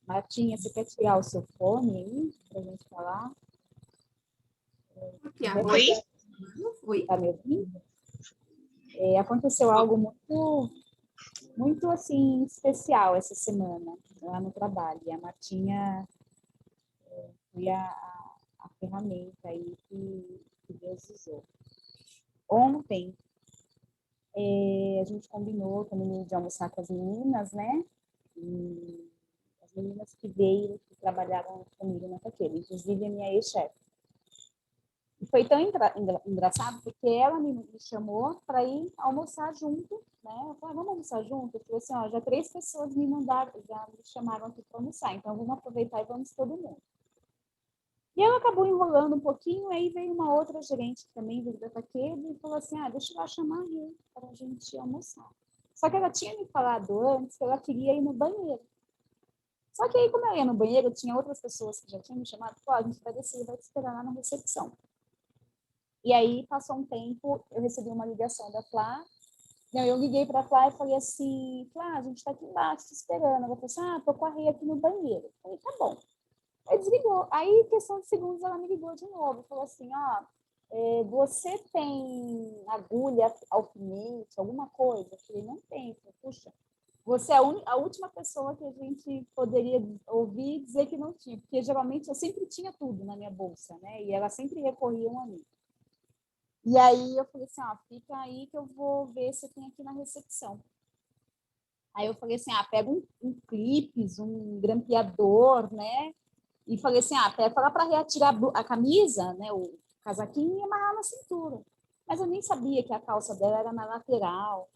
Martinha, você quer tirar o seu fone aí, para a gente falar? Oi? Não foi. Está me ouvindo? Aconteceu algo muito assim especial essa semana lá no trabalho. E a Martinha foi a ferramenta aí que Deus usou. Ontem a gente combinou de almoçar com as meninas, né? E as meninas que trabalharam comigo na Taqueira, inclusive a minha ex-chefe. E foi tão engraçado, porque ela me chamou para ir almoçar junto, né? Eu falei, vamos almoçar junto? Eu falei assim, ó, já 3 pessoas me mandaram, já me chamaram aqui para almoçar, então vamos aproveitar e vamos todo mundo. E ela acabou enrolando um pouquinho, aí veio uma outra gerente que também veio da Taqueira e falou assim, deixa eu lá chamar a Rê para a gente almoçar. Só que ela tinha me falado antes que ela queria ir no banheiro. Só que aí, como eu ia no banheiro, tinha outras pessoas que já tinham me chamado, pô, a gente vai descer, vai te esperar lá na recepção. E aí, passou um tempo, eu recebi uma ligação da Flá. Não, eu liguei para a Flá e falei assim, Flá, a gente está aqui embaixo te esperando. Ela falou assim, tô com a Rei aqui no banheiro. Eu falei, tá bom. Aí desligou. Aí, questão de segundos, ela me ligou de novo. Falou assim, você tem agulha, alfinete, alguma coisa? Eu falei, não tem. Eu falei, puxa, você é a última pessoa que a gente poderia ouvir dizer que não tinha, porque geralmente eu sempre tinha tudo na minha bolsa, né? E elas sempre recorriam a mim. E aí eu falei assim, fica aí que eu vou ver se tem aqui na recepção. Aí eu falei assim, pega um clipes, um grampeador, né? E falei assim, fala para retirar a camisa, né? O casaquinho e amarrar na cintura. Mas eu nem sabia que a calça dela era na lateral.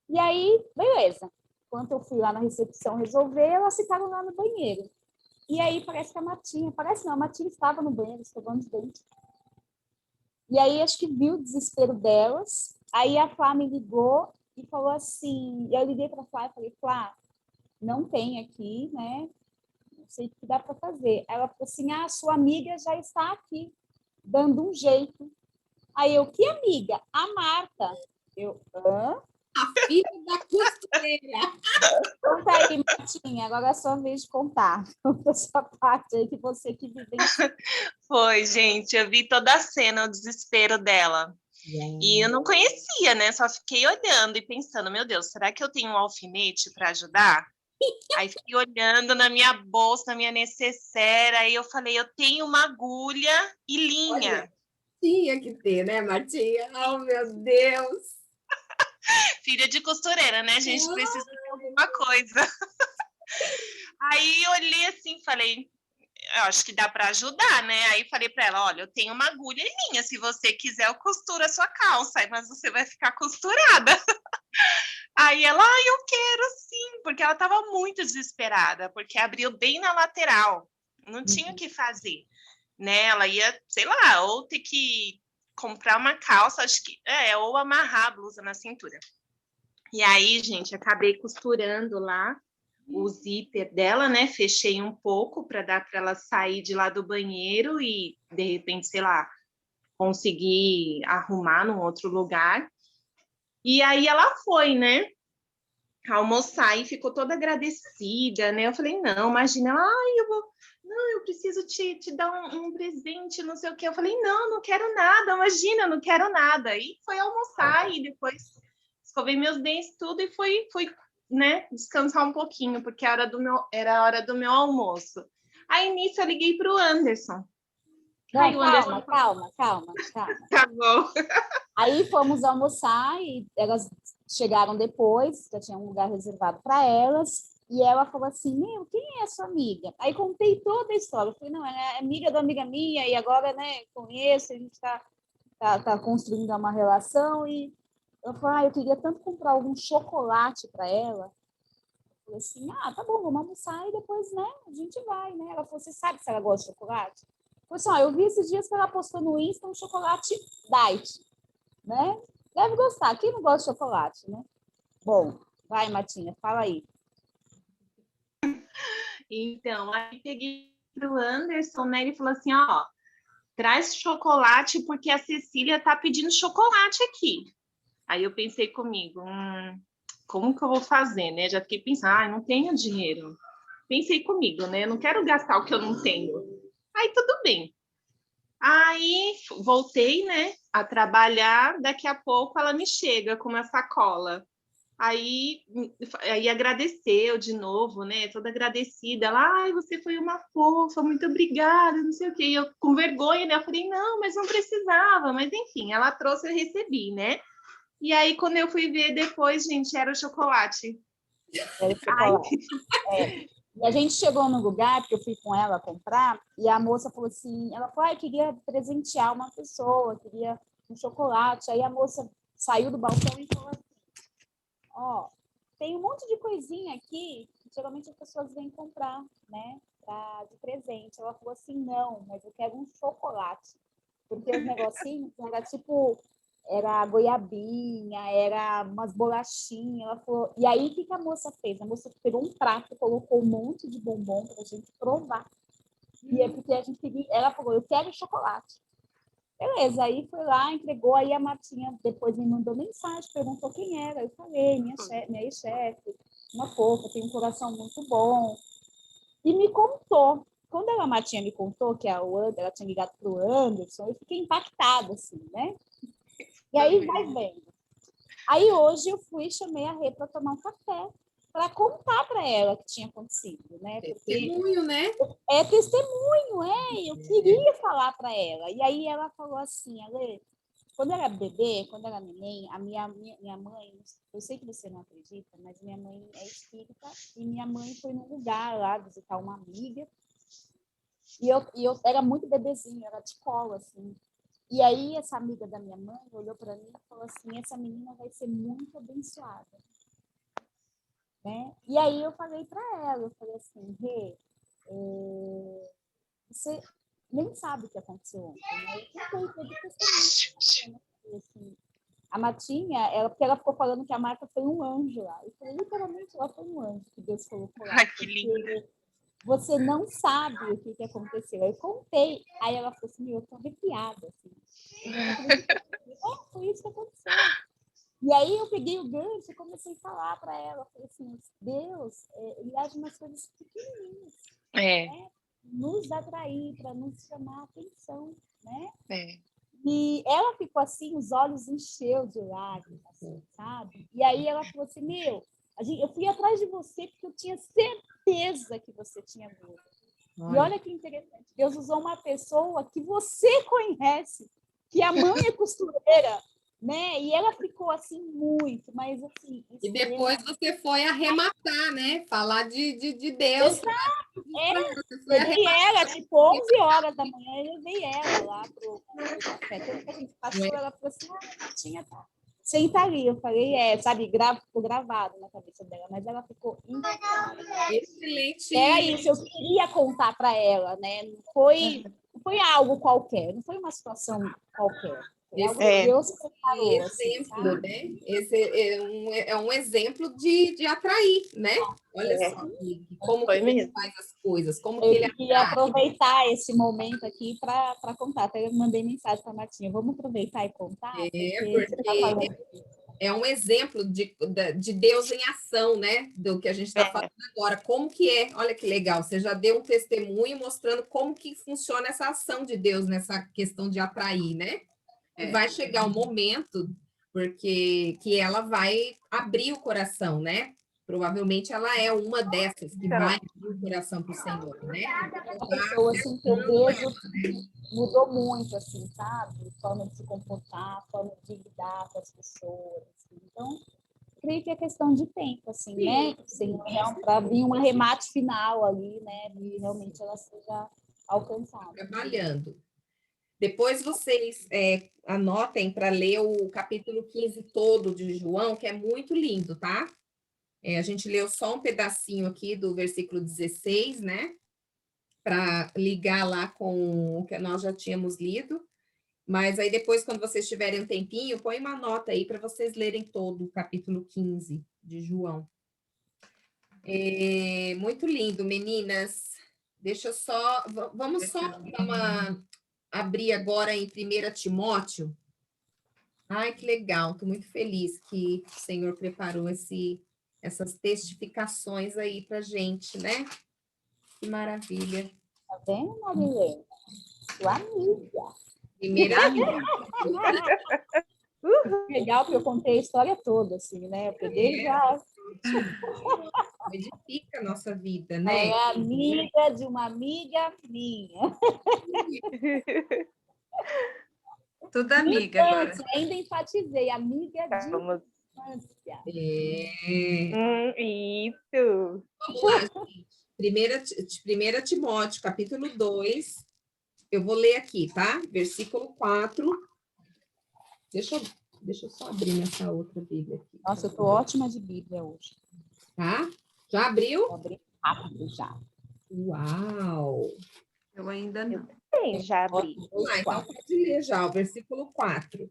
E aí, beleza. Quando eu fui lá na recepção resolver, elas ficaram lá no banheiro. E aí parece que a Matinha estava no banheiro escovando os dentes. E aí acho que viu o desespero delas. Aí a Flá me ligou e falou assim, eu liguei para a Flá e falei, Flá, não tem aqui, né? Não sei o que dá para fazer. Ela falou assim, sua amiga já está aqui, dando um jeito. Aí eu, que amiga? A Marta. Eu, hã? A filha da costureira. Conta aí, Martinha, agora é a sua vez de contar. Conta a sua parte aí que você que vivenciou. Foi, gente, eu vi toda a cena, o desespero dela. E eu não conhecia, né? Só fiquei olhando e pensando, meu Deus, será que eu tenho um alfinete para ajudar? Aí fiquei olhando na minha bolsa, na minha necessaire, aí eu falei, eu tenho uma agulha e linha. Olha, tinha que ter, né, Martinha? Oh, meu Deus! Filha de costureira, né? A gente precisa de alguma coisa. Aí eu olhei assim, falei, eu acho que dá para ajudar, né? Aí falei para ela, olha, eu tenho uma agulha e linha, se você quiser eu costuro a sua calça, mas você vai ficar costurada. Aí ela, eu quero sim, porque ela estava muito desesperada, porque abriu bem na lateral, não tinha o que fazer, né? Ela ia, sei lá, ou ter que comprar uma calça, acho que ou amarrar a blusa na cintura. E aí, gente, acabei costurando lá o zíper dela, né? Fechei um pouco para dar para ela sair de lá do banheiro e, de repente, sei lá, conseguir arrumar num outro lugar. E aí ela foi, né? Almoçar e ficou toda agradecida, né? Eu falei, não, imagina, eu preciso te dar um presente, não sei o quê. Eu falei, não quero nada, imagina, não quero nada. E foi almoçar e depois escovei meus dentes tudo e fui né, descansar um pouquinho, porque era a hora do meu almoço. Aí nisso eu liguei para o Anderson. Não, Aí o Anderson calma. tá bom. Aí fomos almoçar e elas chegaram depois, já tinha um lugar reservado para elas, e ela falou assim, quem é a sua amiga? Aí contei toda a história, eu falei, não, é amiga da amiga minha, e agora, né, conheço, a gente tá construindo uma relação, e eu falei, eu queria tanto comprar algum chocolate para ela. Eu falei assim, tá bom, vamos almoçar e depois, né, a gente vai, né? Ela falou, você sabe se ela gosta de chocolate? Eu falei assim, eu vi esses dias que ela postou no Insta um chocolate diet, né? Deve gostar. Quem não gosta de chocolate, né? Bom, vai, Matinha, fala aí. Então, aí peguei pro Anderson, né? Ele falou assim, traz chocolate porque a Cecília tá pedindo chocolate aqui. Aí eu pensei comigo, como que eu vou fazer, né? Já fiquei pensando, não tenho dinheiro. Pensei comigo, né? Eu não quero gastar o que eu não tenho. Aí tudo bem. Aí voltei, né, a trabalhar. Daqui a pouco ela me chega com uma sacola. Aí agradeceu de novo, né? Toda agradecida. Ela, você foi uma fofa, muito obrigada, não sei o quê. E eu com vergonha, né? Eu falei, não, mas não precisava. Mas enfim, ela trouxe, eu recebi, né? E aí, quando eu fui ver depois, gente, era o chocolate. Era o chocolate. E a gente chegou no lugar, porque eu fui com ela comprar, e a moça falou assim, ela falou, eu queria presentear uma pessoa, queria um chocolate. Aí a moça saiu do balcão e falou assim, tem um monte de coisinha aqui que geralmente as pessoas vêm comprar, né, de presente. Ela falou assim, não, mas eu quero um chocolate. Porque os negocinhos era tipo era goiabinha, era umas bolachinhas. Ela falou, e aí, o que a moça fez? A moça pegou um prato, colocou um monte de bombom para a gente provar. E é porque a gente queria, ela falou, eu quero chocolate. Beleza, aí foi lá, entregou, aí a Martinha depois me mandou mensagem, perguntou quem era. Eu falei, minha ex-chefe, uma fofa, tem um coração muito bom. E me contou. Quando a Martinha me contou que ela tinha ligado para o Anderson, eu fiquei impactada, assim, né? E aí vai vendo. Aí hoje eu fui e chamei a Rê para tomar um café, para contar para ela o que tinha acontecido, né? Porque Testemunho, né? é testemunho, eu queria falar para ela. E aí ela falou assim, Ale, quando eu era bebê, quando eu era neném, a minha mãe, eu sei que você não acredita, mas minha mãe é espírita e minha mãe foi num lugar lá visitar uma amiga e eu era muito bebezinho, era de colo, assim. E aí essa amiga da minha mãe olhou para mim e falou assim, essa menina vai ser muito abençoada. Né? E aí eu falei para ela, eu falei assim, Rê, você nem sabe o que aconteceu ontem, né? Eu contei todo o testemunho. Assim, a Matinha, porque ela ficou falando que a Marta foi um anjo lá. Eu falei, literalmente, ela foi um anjo que Deus colocou lá. Ai, que lindo. Você não sabe o que aconteceu. Eu contei. Aí ela falou assim, eu tô arrepiada. Assim. Foi isso que aconteceu. E aí eu peguei o gancho e comecei a falar para ela. Falei assim, Deus, ele age umas coisas pequenininhas. Né? Nos atrair, para nos chamar a atenção. Né? E ela ficou assim, os olhos encheu de lágrimas, assim, sabe? E aí ela falou assim, eu fui atrás de você porque eu tinha certeza que você tinha dúvida. E olha que interessante, Deus usou uma pessoa que você conhece, que a mãe é costureira, né? E ela ficou assim muito, mas assim... E depois você foi arrematar, né? Falar de Deus. Exato, levei ela, tipo, 11 horas da manhã, eu levei ela lá pro café. Quando a gente passou, ela falou assim, Martinha, tá. Senta ali. Eu falei, sabe, ficou gravado na cabeça dela, mas ela ficou impactada. Excelente. Era isso, eu queria contar para ela, né? Não foi algo qualquer, não foi uma situação qualquer. Foi algo que Deus preparou. Exemplo, assim, né? Esse é um exemplo de atrair, né? Olha só como que ele faz as coisas, como que ele Eu queria atrai. aproveitar esse momento aqui para contar. Até eu mandei mensagem para a Martinha. Vamos aproveitar e contar? Porque você tá falando. é um exemplo de Deus em ação, né? Do que a gente está falando agora. Como que é? Olha que legal. Você já deu um testemunho mostrando como que funciona essa ação de Deus nessa questão de atrair, né? E vai chegar um momento que ela vai abrir o coração, né? Provavelmente ela é uma dessas que vai abrir o coração para o Senhor, né? Uma pessoa assim, que eu vejo mudou muito, assim, sabe? A forma de se comportar, a forma de lidar com as pessoas. Assim. Então, creio que é questão de tempo, assim, né? Para vir um arremate final ali, né? E realmente ela seja alcançada. Trabalhando. Depois vocês anotem para ler o capítulo 15 todo de João, que é muito lindo, tá? A gente leu só um pedacinho aqui do versículo 16, né? Para ligar lá com o que nós já tínhamos lido. Mas aí depois, quando vocês tiverem um tempinho, põe uma nota aí para vocês lerem todo o capítulo 15 de João. Muito lindo, meninas. Deixa eu só... Vamos só abrir agora em 1 Timóteo. Ai, que legal. Estou muito feliz que o Senhor preparou essas testificações aí para gente, né? Que maravilha. Tá vendo, Marilene? Sua amiga. Primeira Legal, porque eu contei a história toda, assim, né? Eu peguei já. edifica a nossa vida, né? É amiga de uma amiga minha. Tudo amiga agora. Ainda enfatizei, amiga de Vamos. infância. Isso. Vamos lá, gente. 1 Timóteo, capítulo 2. Eu vou ler aqui, tá? Versículo 4. Deixa eu só abrir nessa outra Bíblia aqui. Nossa, eu tô ótima de Bíblia hoje. Tá? Já abriu? Vou abrir rápido já. Uau! Eu ainda não. Sim, já abri. Vamos lá, então pode ler já, o versículo 4.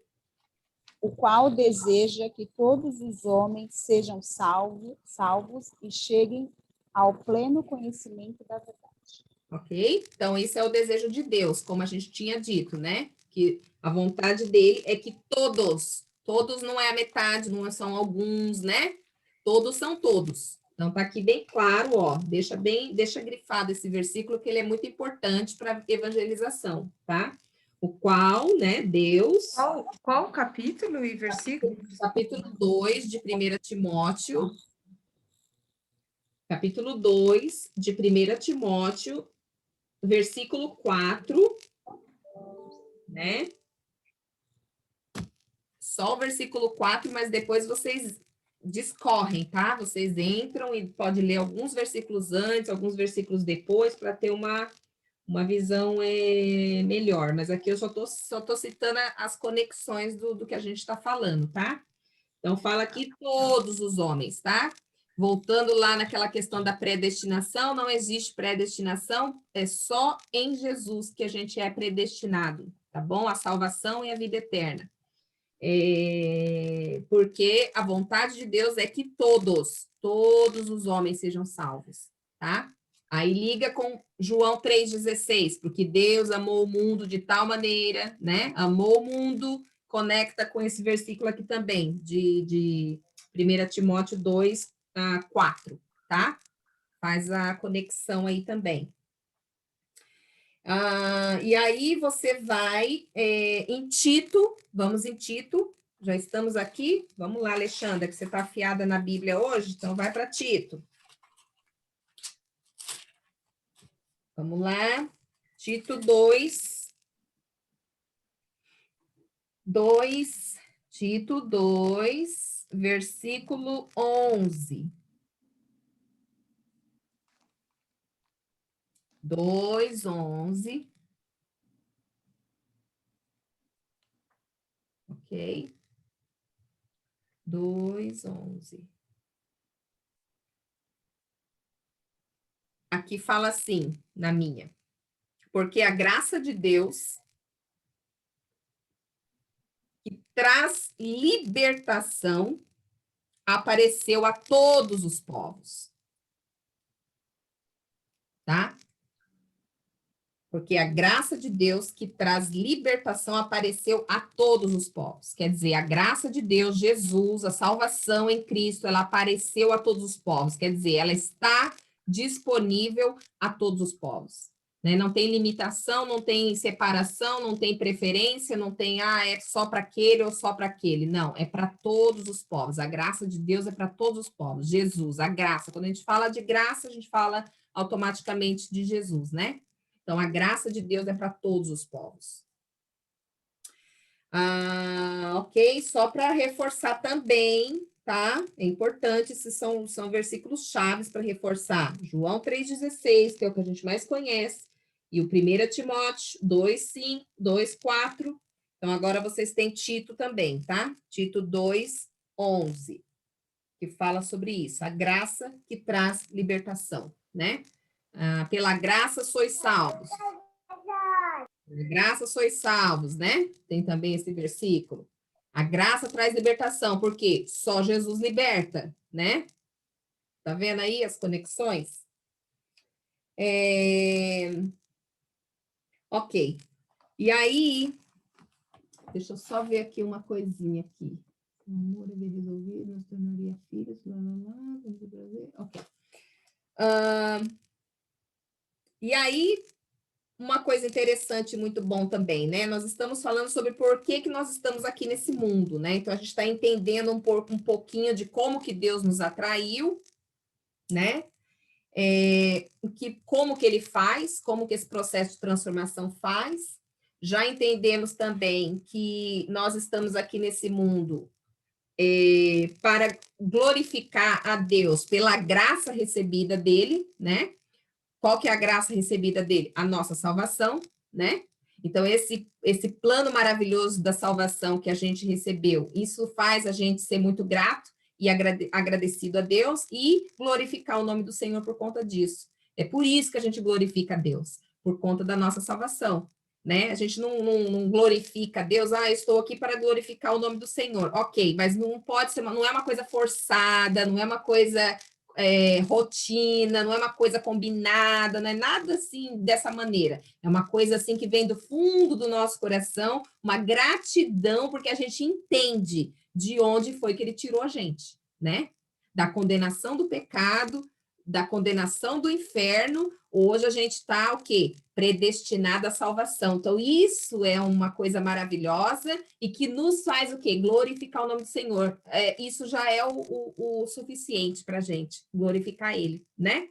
o qual deseja que todos os homens sejam salvos e cheguem ao pleno conhecimento da verdade. Ok? Então, esse é o desejo de Deus, como a gente tinha dito, né? Que a vontade dele é que todos não é a metade, não são alguns, né? Todos são todos. Então, tá aqui bem claro, ó, deixa grifado esse versículo, que ele é muito importante para evangelização, tá? O qual, né, Deus... Qual capítulo e versículo? Capítulo 2 de 1 Timóteo, capítulo 2 de 1 Timóteo, versículo 4, né? Só o versículo 4, mas depois vocês discorrem, tá? Vocês entram e pode ler alguns versículos antes, alguns versículos depois, para ter uma visão melhor. Mas aqui eu só tô citando as conexões do que a gente está falando, tá? Então, fala aqui todos os homens, tá? Voltando lá naquela questão da predestinação, não existe predestinação, é só em Jesus que a gente é predestinado, tá bom? A salvação e a vida eterna. Porque a vontade de Deus é que todos os homens sejam salvos, tá? Aí liga com João 3,16, porque Deus amou o mundo de tal maneira, né? Amou o mundo, conecta com esse versículo aqui também, de 1 Timóteo 2, 4, tá? Faz a conexão aí também. E aí você vai em Tito, vamos em Tito, já estamos aqui. Vamos lá, Alexandra, que você está afiada na Bíblia hoje, então vai para Tito. Vamos lá, Tito 2, Tito 2, versículo 11. 2:11. Ok? 2:11. Aqui fala assim, na minha. Porque a graça de Deus, que traz libertação, apareceu a todos os povos. Tá? Porque a graça de Deus que traz libertação apareceu a todos os povos. Quer dizer, a graça de Deus, Jesus, a salvação em Cristo, ela apareceu a todos os povos. Quer dizer, ela está disponível a todos os povos. Né? Não tem limitação, não tem separação, não tem preferência, não tem, é só para aquele ou só para aquele. Não, é para todos os povos. A graça de Deus é para todos os povos. Jesus, a graça. Quando a gente fala de graça, a gente fala automaticamente de Jesus, né? Então, a graça de Deus é para todos os povos. Ok? Só para reforçar também, tá? É importante, esses são versículos chaves para reforçar. João 3,16, que é o que a gente mais conhece, e o 1 Timóteo 2,5, 2,4. Então, agora vocês têm Tito também, tá? Tito 2,11, que fala sobre isso, a graça que traz libertação, né? Pela graça sois salvos. Pela graça sois salvos, né? Tem também esse versículo. A graça traz libertação, porque só Jesus liberta, né? Tá vendo aí as conexões? Ok. E aí, deixa eu só ver aqui uma coisinha aqui. O amor é bem resolvido, nos tornaria filhos, vamos do Brasil. Ok. E aí, uma coisa interessante, muito bom também, né? Nós estamos falando sobre por que nós estamos aqui nesse mundo, né? Então, a gente está entendendo um pouquinho de como que Deus nos atraiu, né? Como que ele faz, como que esse processo de transformação faz. Já entendemos também que nós estamos aqui nesse mundo para glorificar a Deus pela graça recebida dele, né? Qual que é a graça recebida dele? A nossa salvação, né? Então, esse plano maravilhoso da salvação que a gente recebeu, isso faz a gente ser muito grato e agradecido a Deus e glorificar o nome do Senhor por conta disso. É por isso que a gente glorifica a Deus, por conta da nossa salvação. né? A gente não glorifica a Deus, eu estou aqui para glorificar o nome do Senhor. Ok, mas não pode ser, não é uma coisa forçada, não é uma coisa rotina, não é uma coisa combinada, não é nada assim dessa maneira. É uma coisa assim que vem do fundo do nosso coração, uma gratidão, porque a gente entende de onde foi que ele tirou a gente, né? Da condenação do pecado, da condenação do inferno. Hoje a gente está o quê? Predestinado à salvação. Então, isso é uma coisa maravilhosa e que nos faz o quê? Glorificar o nome do Senhor. Isso já é o suficiente para a gente, glorificar Ele, né?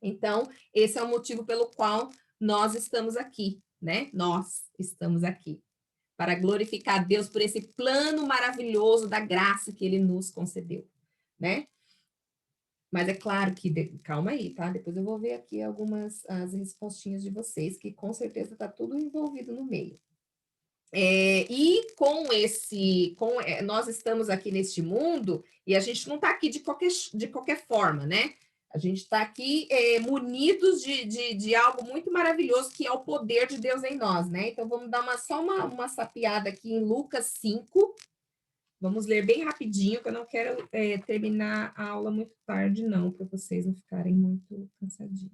Então, esse é o motivo pelo qual nós estamos aqui, né? Nós estamos aqui, para glorificar a Deus por esse plano maravilhoso da graça que Ele nos concedeu, né? Mas é claro que, calma aí, tá? Depois eu vou ver aqui as respostinhas de vocês, que com certeza está tudo envolvido no meio. E nós estamos aqui neste mundo, e a gente não está aqui de qualquer forma, né? A gente está aqui munidos de algo muito maravilhoso, que é o poder de Deus em nós, né? Então, vamos dar só uma sapiada aqui em Lucas 5. Vamos ler bem rapidinho, que eu não quero terminar a aula muito tarde, não, para vocês não ficarem muito cansadinhos.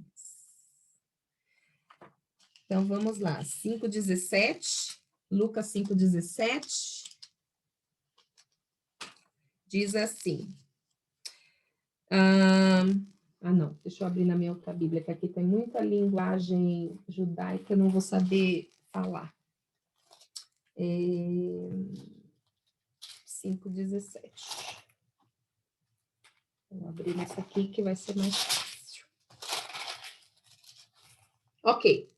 Então, vamos lá. 5,17. Lucas 5,17. Diz assim. Não. Deixa eu abrir na minha outra Bíblia, que aqui tem muita linguagem judaica, eu não vou saber falar. 5,17. Vou abrir essa aqui que vai ser mais fácil. Ok.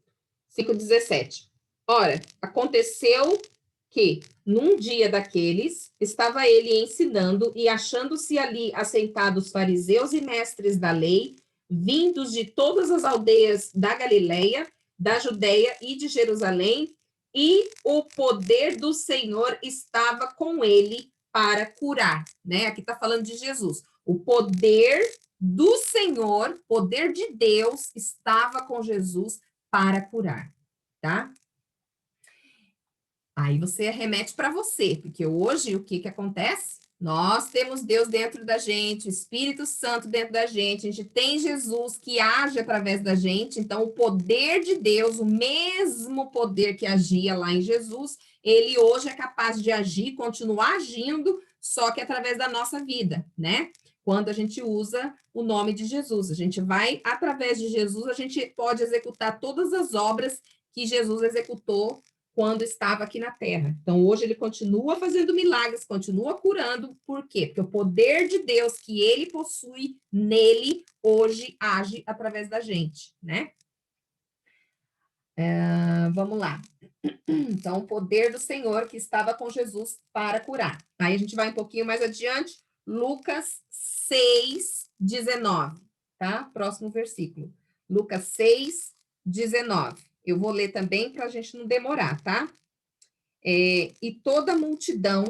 5,17. Ora, aconteceu que, num dia daqueles, estava ele ensinando e achando-se ali assentados fariseus e mestres da lei, vindos de todas as aldeias da Galileia, da Judeia e de Jerusalém, e o poder do Senhor estava com ele para curar, né? Aqui está falando de Jesus. O poder do Senhor, poder de Deus, estava com Jesus para curar, tá? Aí você remete para você, porque hoje o que acontece? Nós temos Deus dentro da gente, o Espírito Santo dentro da gente, a gente tem Jesus que age através da gente, então o poder de Deus, o mesmo poder que agia lá em Jesus, ele hoje é capaz de agir, continuar agindo, só que através da nossa vida, né? Quando a gente usa o nome de Jesus, a gente vai, através de Jesus, a gente pode executar todas as obras que Jesus executou quando estava aqui na Terra. Então, hoje ele continua fazendo milagres, continua curando. Por quê? Porque o poder de Deus que ele possui nele, hoje age através da gente, né? Vamos lá. Então, o poder do Senhor que estava com Jesus para curar. Aí a gente vai um pouquinho mais adiante, Lucas 6:19, tá? Próximo versículo. Lucas 6:19. Eu vou ler também para a gente não demorar, tá? E toda a multidão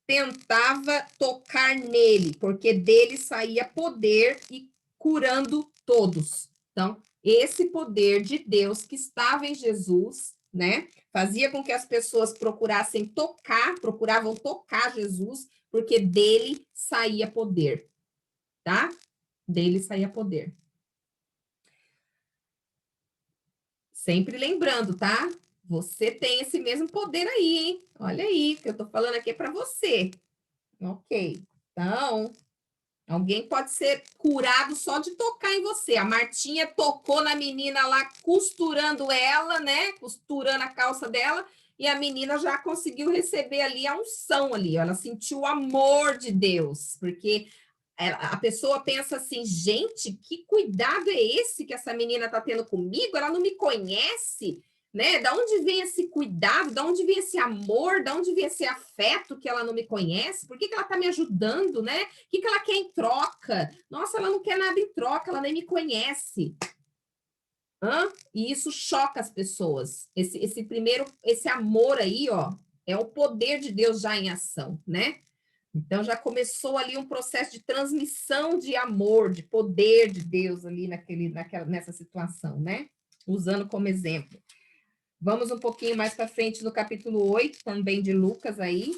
tentava tocar nele, porque dele saía poder e curando todos. Então, esse poder de Deus que estava em Jesus, né, fazia com que as pessoas procuravam tocar Jesus, porque dele saía poder, tá? Dele saía poder. Sempre lembrando, tá? Você tem esse mesmo poder aí, hein? Olha aí, que eu tô falando aqui é para você. Ok. Então, alguém pode ser curado só de tocar em você. A Martinha tocou na menina lá, costurando ela, né? Costurando a calça dela, e a menina já conseguiu receber ali a unção ali. Ela sentiu o amor de Deus, porque a pessoa pensa assim, gente, que cuidado é esse que essa menina está tendo comigo? Ela não me conhece, né? Da onde vem esse cuidado? Da onde vem esse amor? Da onde vem esse afeto que ela não me conhece? Por que ela está me ajudando, né? O que ela quer em troca? Nossa, ela não quer nada em troca, ela nem me conhece. E isso choca as pessoas. Esse amor aí, ó, é o poder de Deus já em ação, né? Então, já começou ali um processo de transmissão de amor, de poder de Deus ali nessa situação, né? Usando como exemplo. Vamos um pouquinho mais para frente no capítulo 8, também de Lucas aí.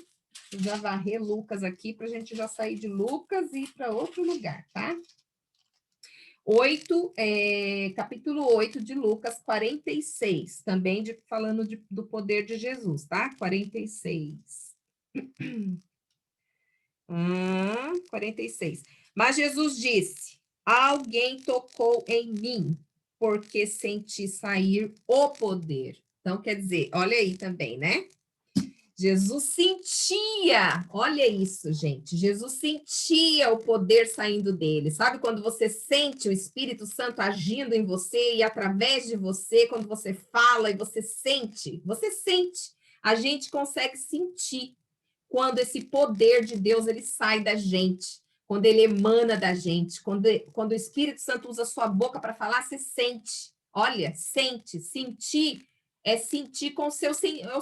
Vou já varrer Lucas aqui para a gente já sair de Lucas e ir para outro lugar, tá? Capítulo 8 de Lucas 46, também falando do poder de Jesus, tá? 46. 46. Mas Jesus disse: alguém tocou em mim, porque senti sair o poder. Então, quer dizer, olha aí também, né? Jesus sentia, olha isso, gente. Jesus sentia o poder saindo dele. Sabe quando você sente o Espírito Santo agindo em você e através de você, quando você fala e você sente? Você sente. A gente consegue sentir quando esse poder de Deus ele sai da gente, quando ele emana da gente, quando o Espírito Santo usa a sua boca para falar, você sente. Olha, sente, sentir é sentir com os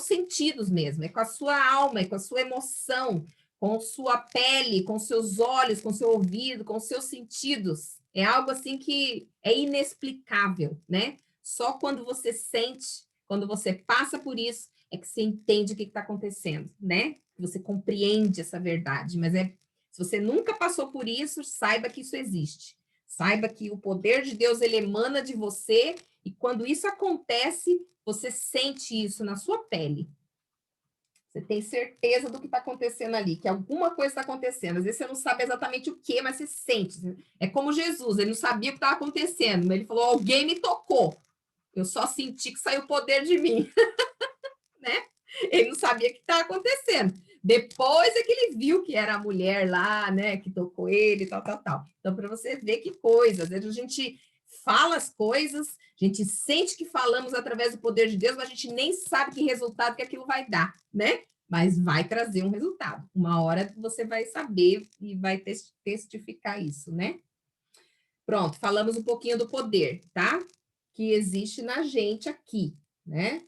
sentidos mesmo, é com a sua alma, é com a sua emoção, com sua pele, com seus olhos, com seu ouvido, com seus sentidos. É algo assim que é inexplicável, né? Só quando você sente, quando você passa por isso, é que você entende o que está acontecendo, né? Você compreende essa verdade, mas se você nunca passou por isso, saiba que isso existe. Saiba que o poder de Deus, ele emana de você, e quando isso acontece, você sente isso na sua pele. Você tem certeza do que está acontecendo ali, que alguma coisa está acontecendo. Às vezes você não sabe exatamente o que, mas você sente. É como Jesus, ele não sabia o que estava acontecendo, mas ele falou, alguém me tocou. Eu só senti que saiu o poder de mim. Né? Ele não sabia o que estava acontecendo. Depois é que ele viu que era a mulher lá, né, que tocou ele, tal. Então, para você ver que coisa, às vezes a gente fala as coisas, a gente sente que falamos através do poder de Deus, mas a gente nem sabe que resultado que aquilo vai dar, né? Mas vai trazer um resultado. Uma hora você vai saber e vai testificar isso, né? Pronto, falamos um pouquinho do poder, tá? Que existe na gente aqui, né?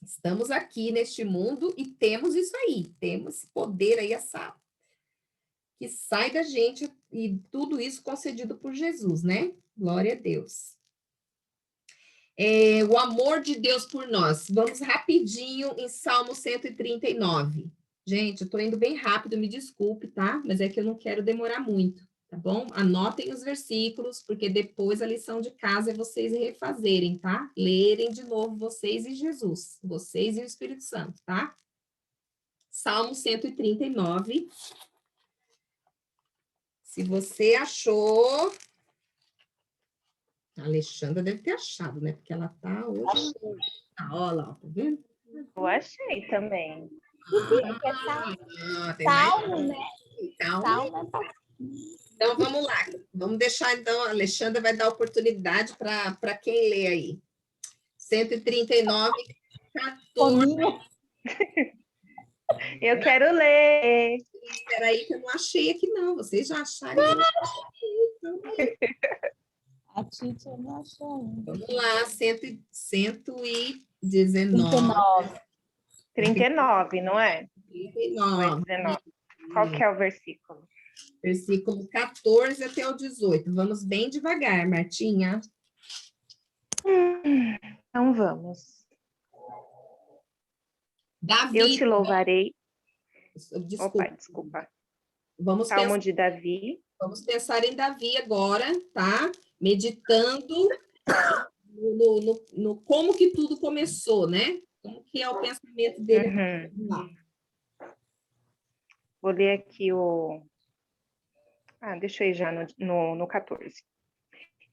Estamos aqui neste mundo e temos isso aí, temos esse poder aí, que sai da gente, e tudo isso concedido por Jesus, né? Glória a Deus. O amor de Deus por nós. Vamos rapidinho em Salmo 139. Gente, eu estou indo bem rápido, me desculpe, tá? Mas é que eu não quero demorar muito, tá bom? Anotem os versículos, porque depois a lição de casa é vocês refazerem, tá? Lerem de novo vocês e Jesus, vocês e o Espírito Santo, tá? Salmo 139. Se você achou, a Alexandra deve ter achado, né? Porque ela tá hoje. Olha lá, tá vendo? Eu achei também. Tem mais. Salmo, né? Calma. Salmo Então, vamos lá. Vamos deixar, então, a Alexandra vai dar oportunidade para quem lê aí. 139, 14. Eu quero ler. Espera aí que eu não achei aqui, não. Vocês já acharam? Eu não achei. a Titi eu não achei ainda. Vamos lá, 119. 39, não é? 39. 19. Qual que é o versículo? Versículo 14 até o 18. Vamos bem devagar, Martinha. Então vamos. Davi. Eu te louvarei. Desculpa. Opa, desculpa. Vamos Salmo de Davi. Vamos pensar em Davi agora, tá? Meditando no como que tudo começou, né? Como que é o pensamento dele. Vamos lá. Vou ler aqui o... deixa eu ir já no 14.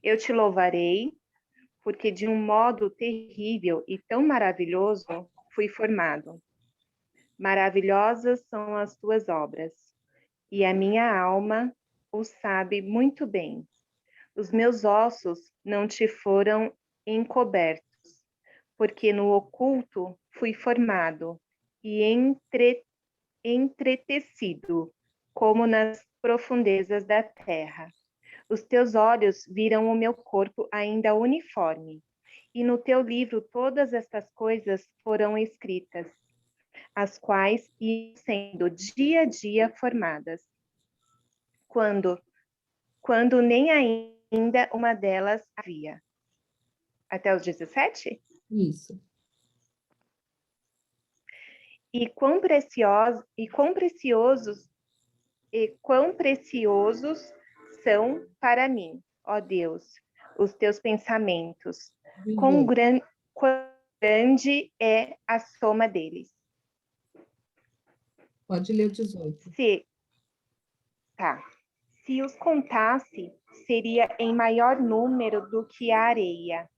Eu te louvarei, porque de um modo terrível e tão maravilhoso fui formado. Maravilhosas são as tuas obras, e a minha alma o sabe muito bem. Os meus ossos não te foram encobertos, porque no oculto fui formado e entretecido, como nas profundezas da terra. Os teus olhos viram o meu corpo ainda uniforme, e no teu livro todas estas coisas foram escritas, as quais iam sendo dia a dia formadas, quando nem ainda uma delas havia. Até os 17? Isso. E quão preciosos são para mim, ó Deus, os teus pensamentos. Quão grande é a soma deles. Pode ler o 18. Se os contasse, seria em maior número do que a areia.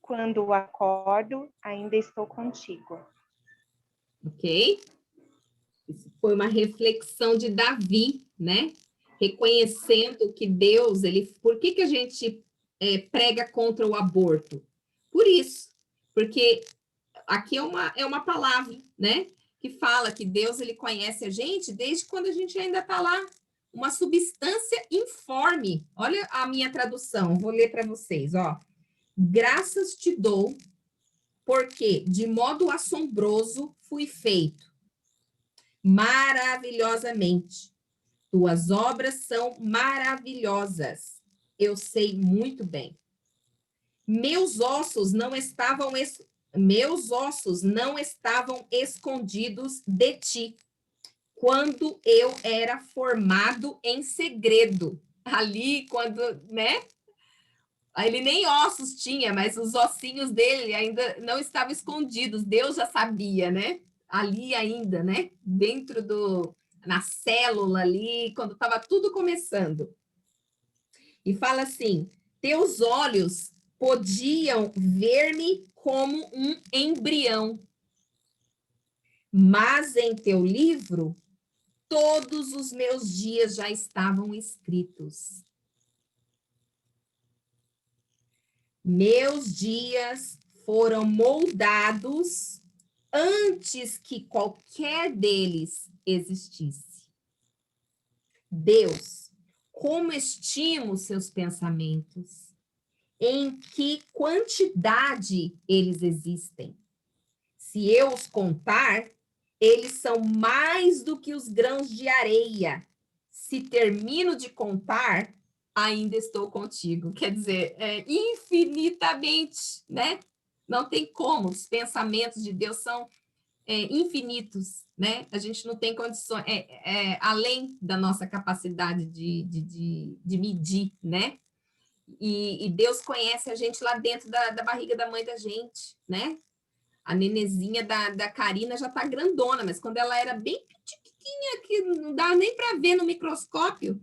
Quando acordo, ainda estou contigo. Ok? Isso foi uma reflexão de Davi, né? Reconhecendo que Deus, por que a gente prega contra o aborto? Por isso, porque aqui é uma palavra, né? Que fala que Deus, ele conhece a gente desde quando a gente ainda está lá, uma substância informe. Olha a minha tradução, vou ler para vocês, ó. Graças te dou, porque de modo assombroso fui feito, maravilhosamente. Tuas obras são maravilhosas. Eu sei muito bem. Meus ossos não estavam escondidos de ti, quando eu era formado em segredo. Ali, quando, né? Ele nem ossos tinha, mas os ossinhos dele ainda não estavam escondidos. Deus já sabia, né? Ali ainda, né? Na célula ali, quando estava tudo começando. E fala assim: teus olhos podiam ver-me como um embrião, mas em teu livro todos os meus dias já estavam escritos. Meus dias foram moldados antes que qualquer deles existisse. Deus, como estimo seus pensamentos? Em que quantidade eles existem? Se eu os contar, eles são mais do que os grãos de areia. Se termino de contar, ainda estou contigo. Quer dizer, infinitamente, né? Não tem como. Os pensamentos de Deus são infinitos, né? A gente não tem condições, além da nossa capacidade de medir, né? E Deus conhece a gente lá dentro da barriga da mãe da gente, né? A nenezinha da Karina já tá grandona, mas quando ela era bem pequenininha, que não dá nem para ver no microscópio,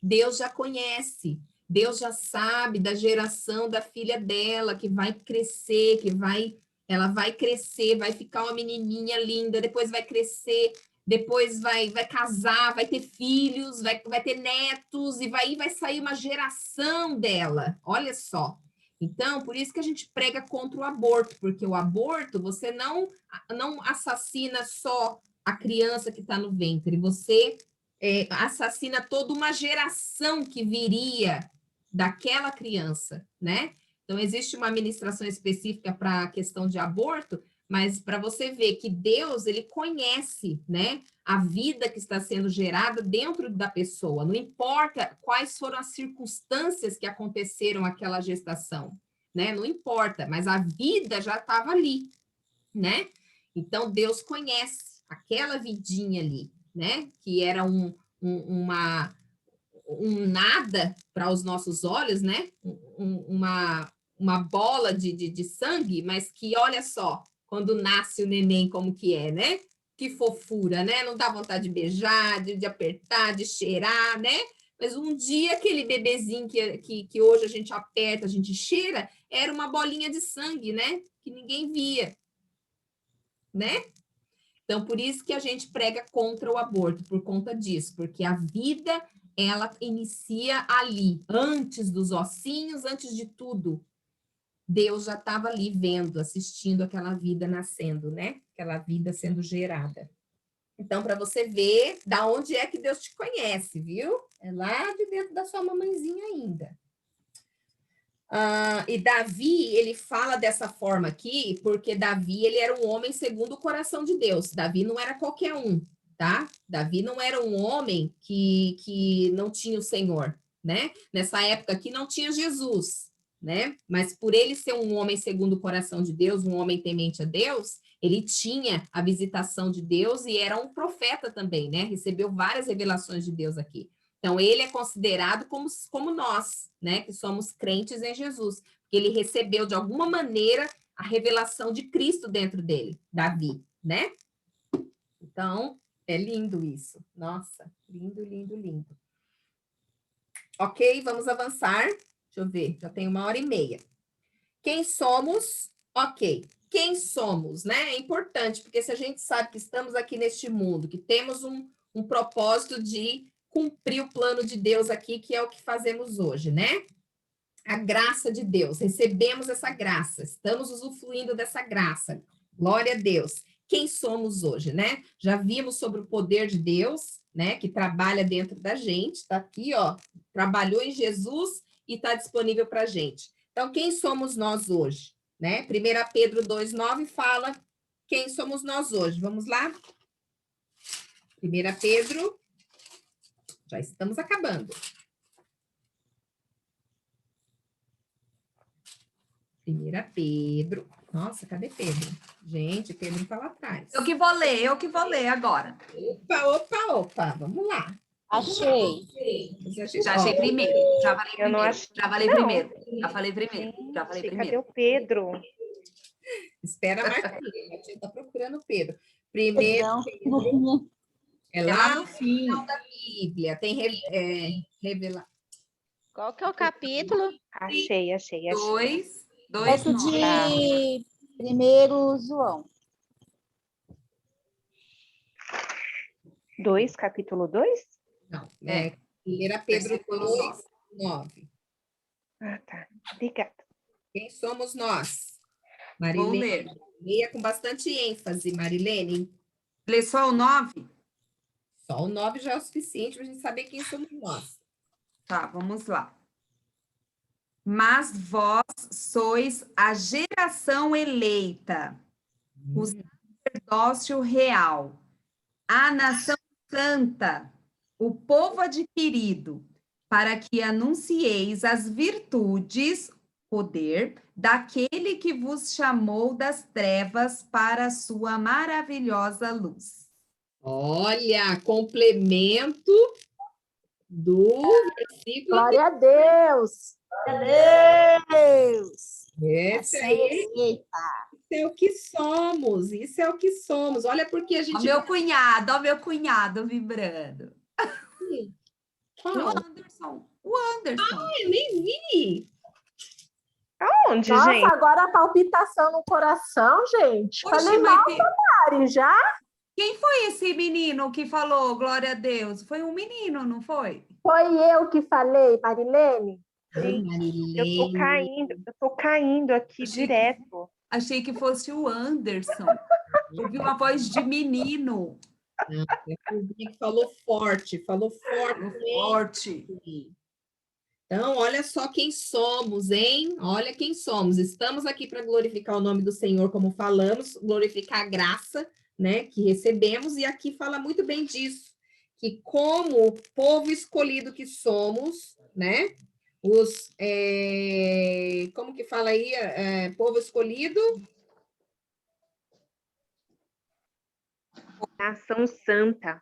Deus já conhece, Deus já sabe da geração da filha dela, que vai crescer, ela vai crescer, vai ficar uma menininha linda, depois vai crescer, depois vai casar, vai ter filhos, vai ter netos, e vai sair uma geração dela, olha só. Então, por isso que a gente prega contra o aborto, porque o aborto, você não assassina só a criança que está no ventre, você assassina toda uma geração que viria daquela criança, né? Então, existe uma ministração específica para a questão de aborto, mas para você ver que Deus, ele conhece, né, a vida que está sendo gerada dentro da pessoa, não importa quais foram as circunstâncias que aconteceram aquela gestação, né, não importa, mas a vida já estava ali, né, então Deus conhece aquela vidinha ali, né, que era um nada para os nossos olhos, né, uma bola de sangue, mas que, olha só, quando nasce o neném, como que é, né? Que fofura, né? Não dá vontade de beijar, de apertar, de cheirar, né? Mas um dia aquele bebezinho que hoje a gente aperta, a gente cheira, era uma bolinha de sangue, né? Que ninguém via, né? Então, por isso que a gente prega contra o aborto, por conta disso, porque a vida, ela inicia ali, antes dos ossinhos, antes de tudo. Deus já estava ali vendo, assistindo aquela vida nascendo, né? Aquela vida sendo gerada. Então, para você ver da onde é que Deus te conhece, viu? É lá de dentro da sua mamãezinha ainda. E Davi, ele fala dessa forma aqui, porque Davi, ele era um homem segundo o coração de Deus. Davi não era qualquer um, tá? Davi não era um homem que não tinha o Senhor, né? Nessa época aqui não tinha Jesus. né? Mas por ele ser um homem segundo o coração de Deus, um homem temente a Deus, ele tinha a visitação de Deus e era um profeta também, né? Recebeu várias revelações de Deus aqui. Então, ele é considerado como nós, né? Que somos crentes em Jesus. Porque ele recebeu, de alguma maneira, a revelação de Cristo dentro dele, Davi, né? Então, é lindo isso. Nossa, lindo, lindo, lindo. Ok, vamos avançar. Deixa eu ver, já tem 1h30. Quem somos? Ok. Quem somos, né? É importante, porque se a gente sabe que estamos aqui neste mundo, que temos um propósito de cumprir o plano de Deus aqui, que é o que fazemos hoje, né? A graça de Deus, recebemos essa graça, estamos usufruindo dessa graça. Glória a Deus. Quem somos hoje, né? Já vimos sobre o poder de Deus, né? Que trabalha dentro da gente, tá aqui, ó. Trabalhou em Jesus e está disponível para a gente. Então, quem somos nós hoje? Né? 1 Pedro 2,9 fala quem somos nós hoje. Vamos lá? 1 Pedro, já estamos acabando. 1 Pedro. Nossa, cadê Pedro? Gente, Pedro está lá atrás. Eu que vou ler agora. Opa, vamos lá. Achei. Já achei primeiro. Já falei Eu não primeiro. achei. Já falei Não. primeiro. Já falei primeiro. Já falei Gente, cadê primeiro. o Pedro? Espera a Martinha. A Martinha está procurando o Pedro. Primeiro Não. Pedro, é É lá lá no no fim. final da Bíblia. Tem revelação. Qual que é o capítulo? Achei. 2, Perto 9. de 1 João. 2, capítulo 2? Não, É. 1 Pedro Versículo 2, 9. Ah, tá. Obrigada. Quem somos nós? Vou Marilene, ler. leia com bastante ênfase, Marilene. Lê só o 9? Só o 9 já é o suficiente para a gente saber quem somos nós. Tá, vamos lá. Mas vós sois a geração eleita, o sacerdócio real, a nação santa, o povo adquirido, para que anuncieis as virtudes, poder, daquele que vos chamou das trevas para a sua maravilhosa luz. Olha, complemento do versículo. Glória a Deus! Glória a Deus! Esse aí Eita. é o que somos, isso é o que somos. Olha porque a Ó gente... meu cunhado vibrando. Qual? O Anderson. Eu nem vi. Aonde, Nossa, gente? agora a palpitação no coração, gente. Oxe, Falei mas mal, tem- Mari, já? Quem foi esse menino que falou glória a Deus? Foi um menino, não foi? Foi eu que falei, Marilene? Eu tô caindo aqui Achei que- direto. Achei que fosse o Anderson. Ouvi uma voz de menino. A Fulvinha que falou forte. Forte. Então, olha só quem somos, hein? Olha quem somos. Estamos aqui para glorificar o nome do Senhor, como falamos, glorificar a graça, né, que recebemos, e aqui fala muito bem disso, que como povo escolhido que somos, né, como que fala aí, povo escolhido? Nação santa,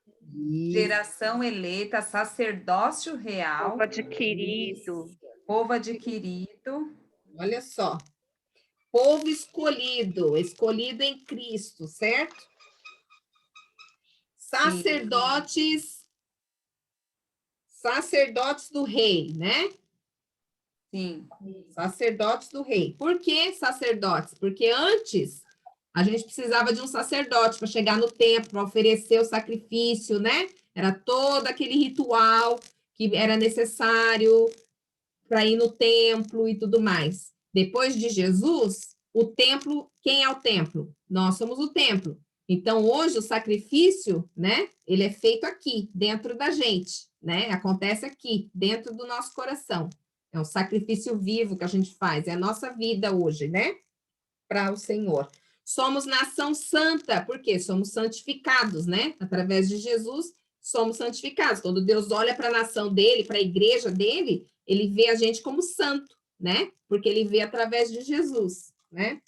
Geração eleita, sacerdócio real, povo adquirido. povo adquirido. Olha só, povo escolhido em Cristo, certo? Sacerdotes do rei, né? Sim. Sacerdotes do rei. Por que sacerdotes? Porque antes a gente precisava de um sacerdote para chegar no templo, para oferecer o sacrifício, né? Era todo aquele ritual que era necessário para ir no templo e tudo mais. Depois de Jesus, o templo, quem é o templo? Nós somos o templo. Então, hoje, o sacrifício, né? Ele é feito aqui, dentro da gente, né? Acontece aqui, dentro do nosso coração. É um sacrifício vivo que a gente faz, é a nossa vida hoje, né? Para o Senhor. Somos nação santa, porque somos santificados, né? Através de Jesus, somos santificados. Quando Deus olha para a nação dele, para a igreja dele, ele vê a gente como santo, né? Porque ele vê através de Jesus, né?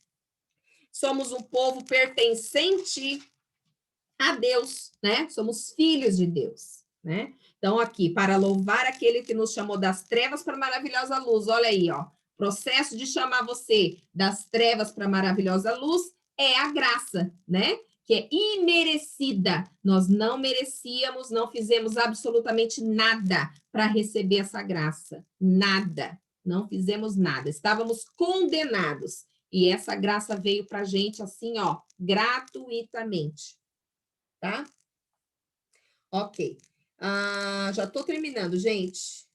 Somos um povo pertencente a Deus, né? Somos filhos de Deus, né? Então, aqui, para louvar aquele que nos chamou das trevas para a maravilhosa luz. Olha aí, ó. Processo de chamar você das trevas para a maravilhosa luz é a graça, né? Que é imerecida. Nós não merecíamos, não fizemos absolutamente nada para receber essa graça. Nada. Não fizemos nada. Estávamos condenados. E essa graça veio para a gente assim, ó, gratuitamente. Tá? Ok. Já estou terminando, gente.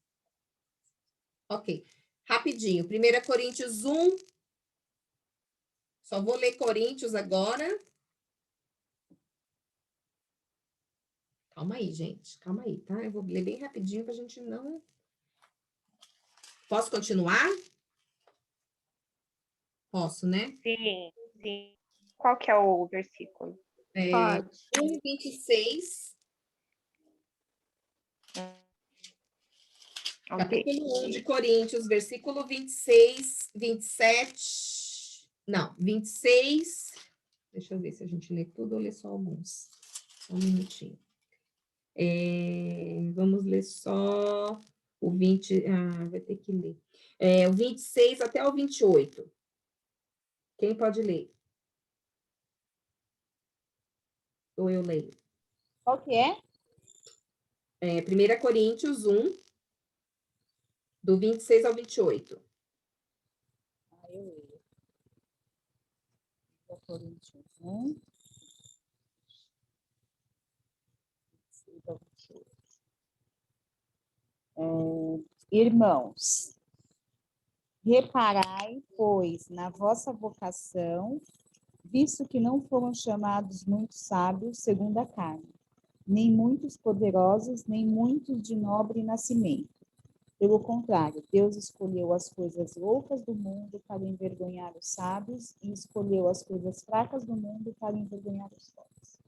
Ok. Rapidinho. 1 Coríntios 1. Só vou ler Coríntios agora. Calma aí, gente. Calma aí, tá? Eu vou ler bem rapidinho para a gente não... Posso continuar? Posso, né? Sim, sim. Qual que é o versículo? Pode. 1:26. Ok. Capítulo 1 de Coríntios, versículo 26, 27... Não, 26... Deixa eu ver se a gente lê tudo ou lê só alguns. Só um minutinho. Vamos ler só o 20... vai ter que ler. O 26 até o 28. Quem pode ler? Ou eu leio? Qual que é? 1 Coríntios 1, do 26 ao 28. Eu leio. Coríntios 1. Irmãos, reparai, pois, na vossa vocação, visto que não foram chamados muitos sábios segundo a carne, nem muitos poderosos, nem muitos de nobre nascimento. Pelo contrário, Deus escolheu as coisas loucas do mundo para envergonhar os sábios e escolheu as coisas fracas do mundo para envergonhar os fortes.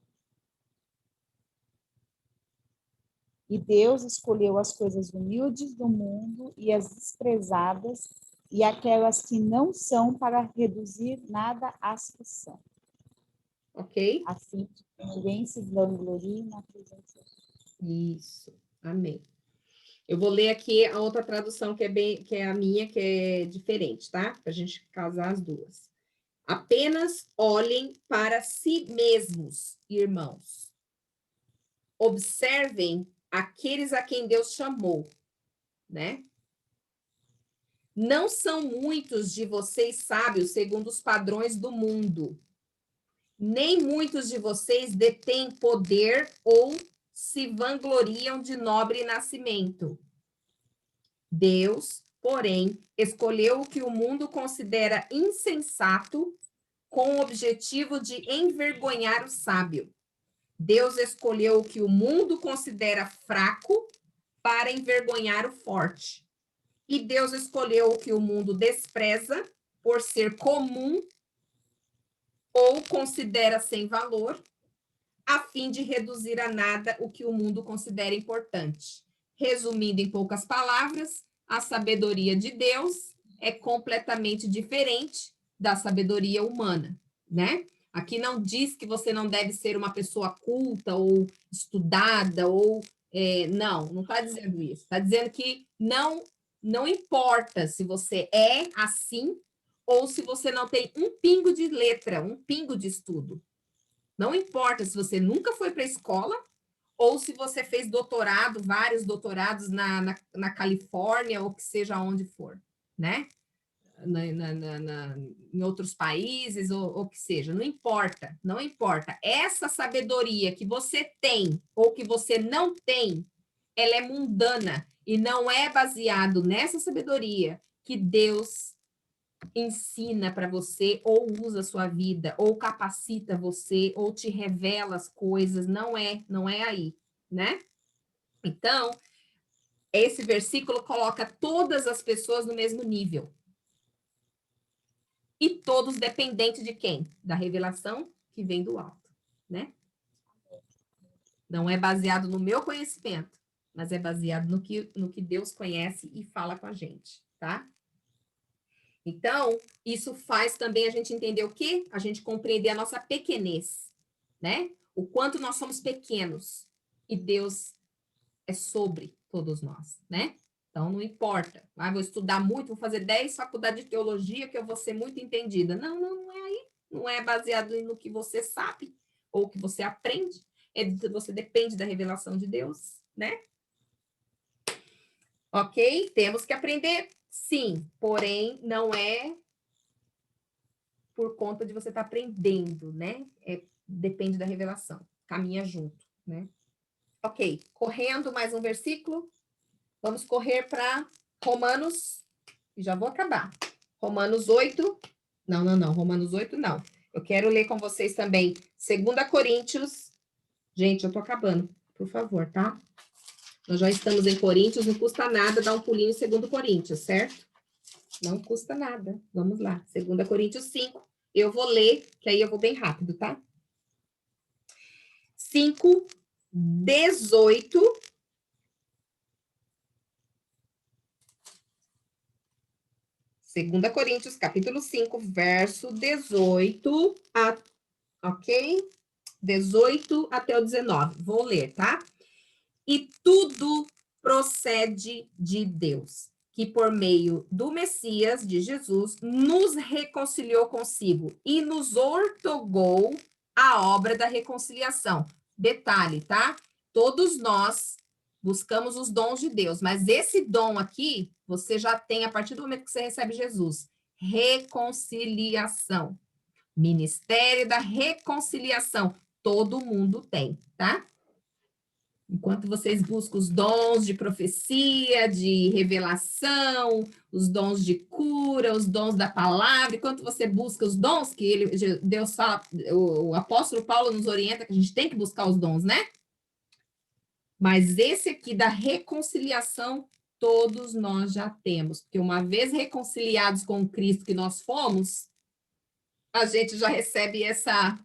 E Deus escolheu as coisas humildes do mundo e as desprezadas e aquelas que não são para reduzir nada às que são. Ok? Assim que ninguém se vanglorie na presença de Deus. Isso. Amém. Eu vou ler aqui a outra tradução que é a minha, que é diferente, tá? Para a gente casar as duas. Apenas olhem para si mesmos, irmãos. Observem aqueles a quem Deus chamou, né? Não são muitos de vocês sábios segundo os padrões do mundo. Nem muitos de vocês detêm poder ou se vangloriam de nobre nascimento. Deus, porém, escolheu o que o mundo considera insensato com o objetivo de envergonhar o sábio. Deus escolheu o que o mundo considera fraco para envergonhar o forte. E Deus escolheu o que o mundo despreza por ser comum ou considera sem valor, a fim de reduzir a nada o que o mundo considera importante. Resumindo em poucas palavras, a sabedoria de Deus é completamente diferente da sabedoria humana, né? Aqui não diz que você não deve ser uma pessoa culta ou estudada, ou... não está dizendo isso. Está dizendo que não importa se você é assim ou se você não tem um pingo de letra, um pingo de estudo. Não importa se você nunca foi para a escola ou se você fez doutorado, vários doutorados na Califórnia ou que seja onde for, né? Em outros países ou que seja, não importa, não importa. Essa sabedoria que você tem ou que você não tem, ela é mundana e não é baseado nessa sabedoria que Deus ensina para você, ou usa a sua vida, ou capacita você, ou te revela as coisas, não é aí, né? Então, esse versículo coloca todas as pessoas no mesmo nível. E todos dependentes de quem? Da revelação que vem do alto, né? Não é baseado no meu conhecimento, mas é baseado no que Deus conhece e fala com a gente, tá? Então, isso faz também a gente entender o quê? A gente compreender a nossa pequenez, né? O quanto nós somos pequenos e Deus é sobre todos nós, né? Então, não importa. Ah, vou estudar muito, vou fazer 10 faculdades de teologia que eu vou ser muito entendida. Não, não é aí. Não é baseado no que você sabe ou que você aprende. Você depende da revelação de Deus, né? Ok? Temos que aprender, sim. Porém, não é por conta de você estar aprendendo, né? Depende da revelação. Caminha junto, né? Ok. Correndo mais um versículo. Vamos correr para Romanos, e já vou acabar. Romanos 8. Não. Romanos 8, não. Eu quero ler com vocês também 2 Coríntios. Gente, eu tô acabando, por favor, tá? Nós já estamos em Coríntios, não custa nada dar um pulinho em 2 Coríntios, certo? Não custa nada. Vamos lá. 2 Coríntios 5. Eu vou ler, que aí eu vou bem rápido, tá? 5, 18. Segunda Coríntios, capítulo 5, verso 18, ok? 18 até o 19. Vou ler, tá? E tudo procede de Deus, que por meio do Messias, de Jesus, nos reconciliou consigo e nos ortogou a obra da reconciliação. Detalhe, tá? Todos nós buscamos os dons de Deus, mas esse dom aqui, você já tem a partir do momento que você recebe Jesus. Reconciliação. Ministério da reconciliação. Todo mundo tem, tá? Enquanto vocês buscam os dons de profecia, de revelação, os dons de cura, os dons da palavra, enquanto você busca os dons que Deus fala, o apóstolo Paulo nos orienta que a gente tem que buscar os dons, né? Mas esse aqui da reconciliação, todos nós já temos, porque uma vez reconciliados com Cristo que nós fomos, a gente já recebe essa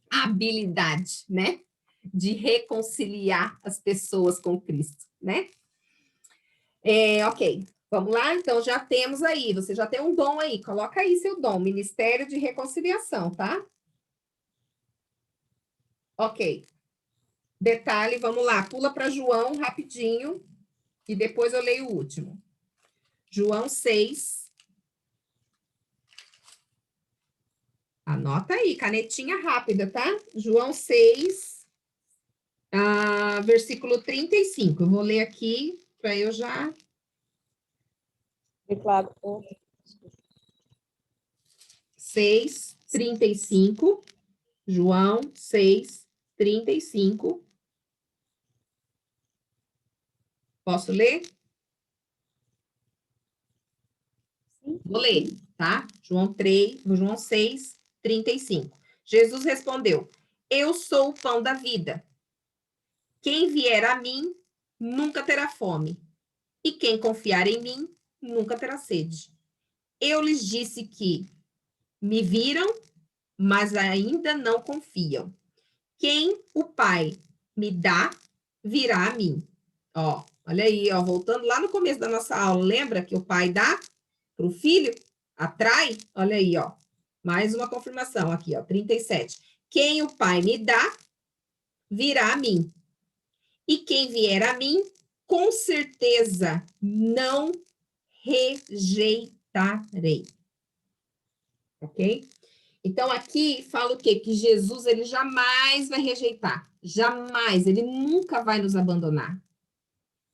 habilidade, né? De reconciliar as pessoas com Cristo, né? Ok, vamos lá? Então, já temos aí, você já tem um dom aí, coloca aí seu dom, Ministério de Reconciliação, tá? Ok. Detalhe, vamos lá, pula para João rapidinho, e depois eu leio o último. João 6. Anota aí, canetinha rápida, tá? João 6, versículo 35. Eu vou ler aqui para eu já... Declaro. 6, 35. João 6, 35. Posso ler? Sim. Vou ler, tá? João 6, 35. Jesus respondeu: Eu sou o pão da vida. Quem vier a mim nunca terá fome, e quem confiar em mim nunca terá sede. Eu lhes disse que me viram, mas ainda não confiam. Quem o Pai me dá, virá a mim. Ó, olha aí, ó, voltando lá no começo da nossa aula, lembra que o Pai dá para o Filho, atrai? Olha aí, ó, mais uma confirmação aqui, ó, 37. Quem o Pai me dá, virá a mim. E quem vier a mim, com certeza não rejeitarei. Ok? Então, aqui fala o quê? Que Jesus, ele jamais vai rejeitar. Jamais. Ele nunca vai nos abandonar.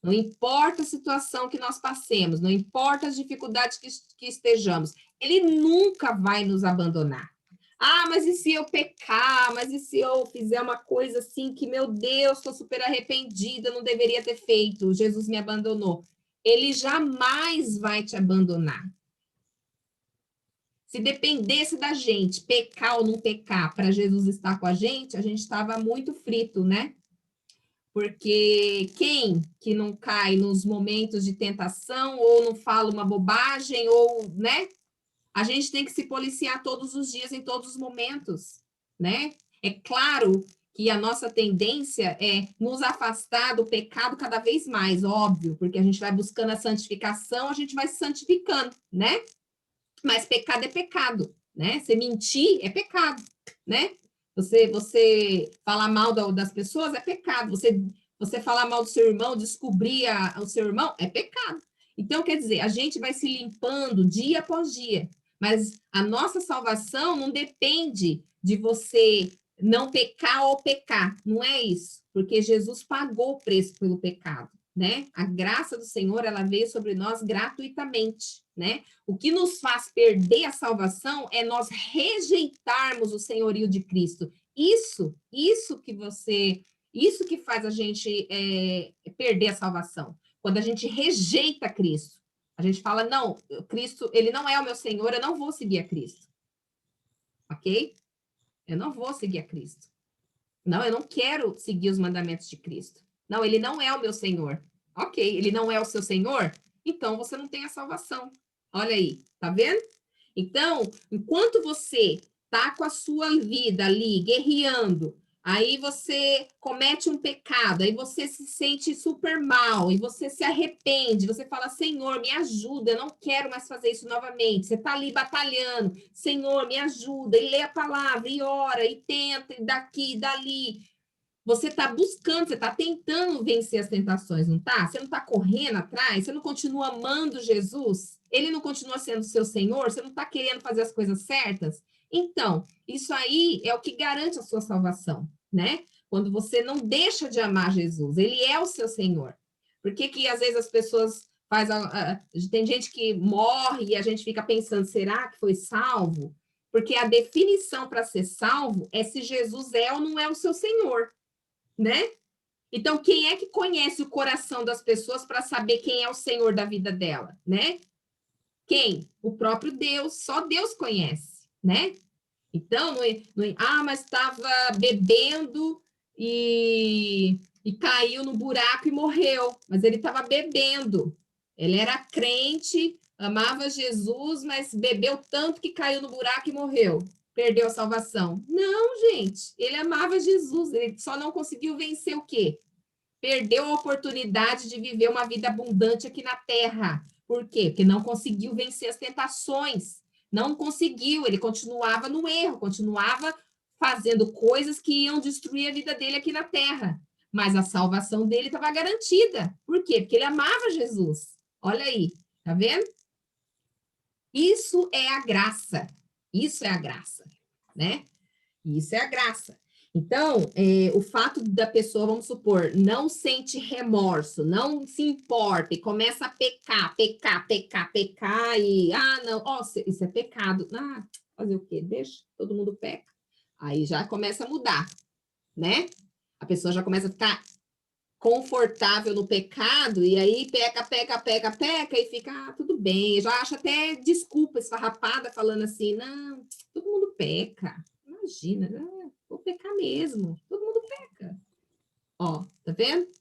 Não importa a situação que nós passemos, não importa as dificuldades que estejamos, ele nunca vai nos abandonar. Ah, mas e se eu pecar? Mas e se eu fizer uma coisa assim que, meu Deus, estou super arrependida, não deveria ter feito, Jesus me abandonou. Ele jamais vai te abandonar. Se dependesse da gente, pecar ou não pecar, para Jesus estar com a gente estava muito frito, né? Porque quem que não cai nos momentos de tentação, ou não fala uma bobagem, ou, né? A gente tem que se policiar todos os dias, em todos os momentos, né? É claro que a nossa tendência é nos afastar do pecado cada vez mais, óbvio, porque a gente vai buscando a santificação, a gente vai se santificando, né? Mas pecado é pecado, né? Você mentir é pecado, né? Você falar mal das pessoas é pecado. Você falar mal do seu irmão, descobrir o seu irmão, é pecado. Então, quer dizer, a gente vai se limpando dia após dia, mas a nossa salvação não depende de você não pecar ou pecar, não é isso, porque Jesus pagou o preço pelo pecado, né? A graça do Senhor, ela veio sobre nós gratuitamente, né? O que nos faz perder a salvação é nós rejeitarmos o senhorio de Cristo. Isso que faz a gente perder a salvação. Quando a gente rejeita Cristo, a gente fala, não, Cristo, ele não é o meu Senhor, eu não vou seguir a Cristo. Ok? Eu não vou seguir a Cristo. Não, eu não quero seguir os mandamentos de Cristo. Não, ele não é o meu Senhor. Ok, ele não é o seu Senhor? Então você não tem a salvação. Olha aí, tá vendo? Então, enquanto você tá com a sua vida ali, guerreando, aí você comete um pecado, aí você se sente super mal, e você se arrepende, você fala, Senhor, me ajuda, eu não quero mais fazer isso novamente. Você tá ali batalhando, Senhor, me ajuda, e lê a palavra, e ora, e tenta, e daqui, e dali. Você está buscando, você está tentando vencer as tentações, não está? Você não está correndo atrás? Você não continua amando Jesus? Ele não continua sendo seu Senhor? Você não está querendo fazer as coisas certas? Então, isso aí é o que garante a sua salvação, né? Quando você não deixa de amar Jesus, ele é o seu Senhor. Por que às vezes as pessoas tem gente que morre e a gente fica pensando, será que foi salvo? Porque a definição para ser salvo é se Jesus é ou não é o seu Senhor, né? Então, quem é que conhece o coração das pessoas para saber quem é o Senhor da vida dela, né? Quem? O próprio Deus, só Deus conhece, né? Então, mas estava bebendo e caiu no buraco e morreu, mas ele estava bebendo. Ele era crente, amava Jesus, mas bebeu tanto que caiu no buraco e morreu. Perdeu a salvação. Não, gente, ele amava Jesus, ele só não conseguiu vencer o quê? Perdeu a oportunidade de viver uma vida abundante aqui na Terra. Por quê? Porque não conseguiu vencer as tentações. Não conseguiu, ele continuava no erro, continuava fazendo coisas que iam destruir a vida dele aqui na Terra. Mas a salvação dele estava garantida. Por quê? Porque ele amava Jesus. Olha aí, tá vendo? Isso é a graça. Isso é a graça, né? Isso é a graça. Então, o fato da pessoa, vamos supor, não sente remorso, não se importa e começa a pecar, e, não, isso é pecado. Fazer o quê? Deixa, todo mundo peca. Aí já começa a mudar, né? A pessoa já começa a ficar confortável no pecado, e aí peca, e fica, tudo bem. Já acha até desculpa esfarrapada, falando assim, não, todo mundo peca. Imagina, vou pecar mesmo. Todo mundo peca. Ó, tá vendo?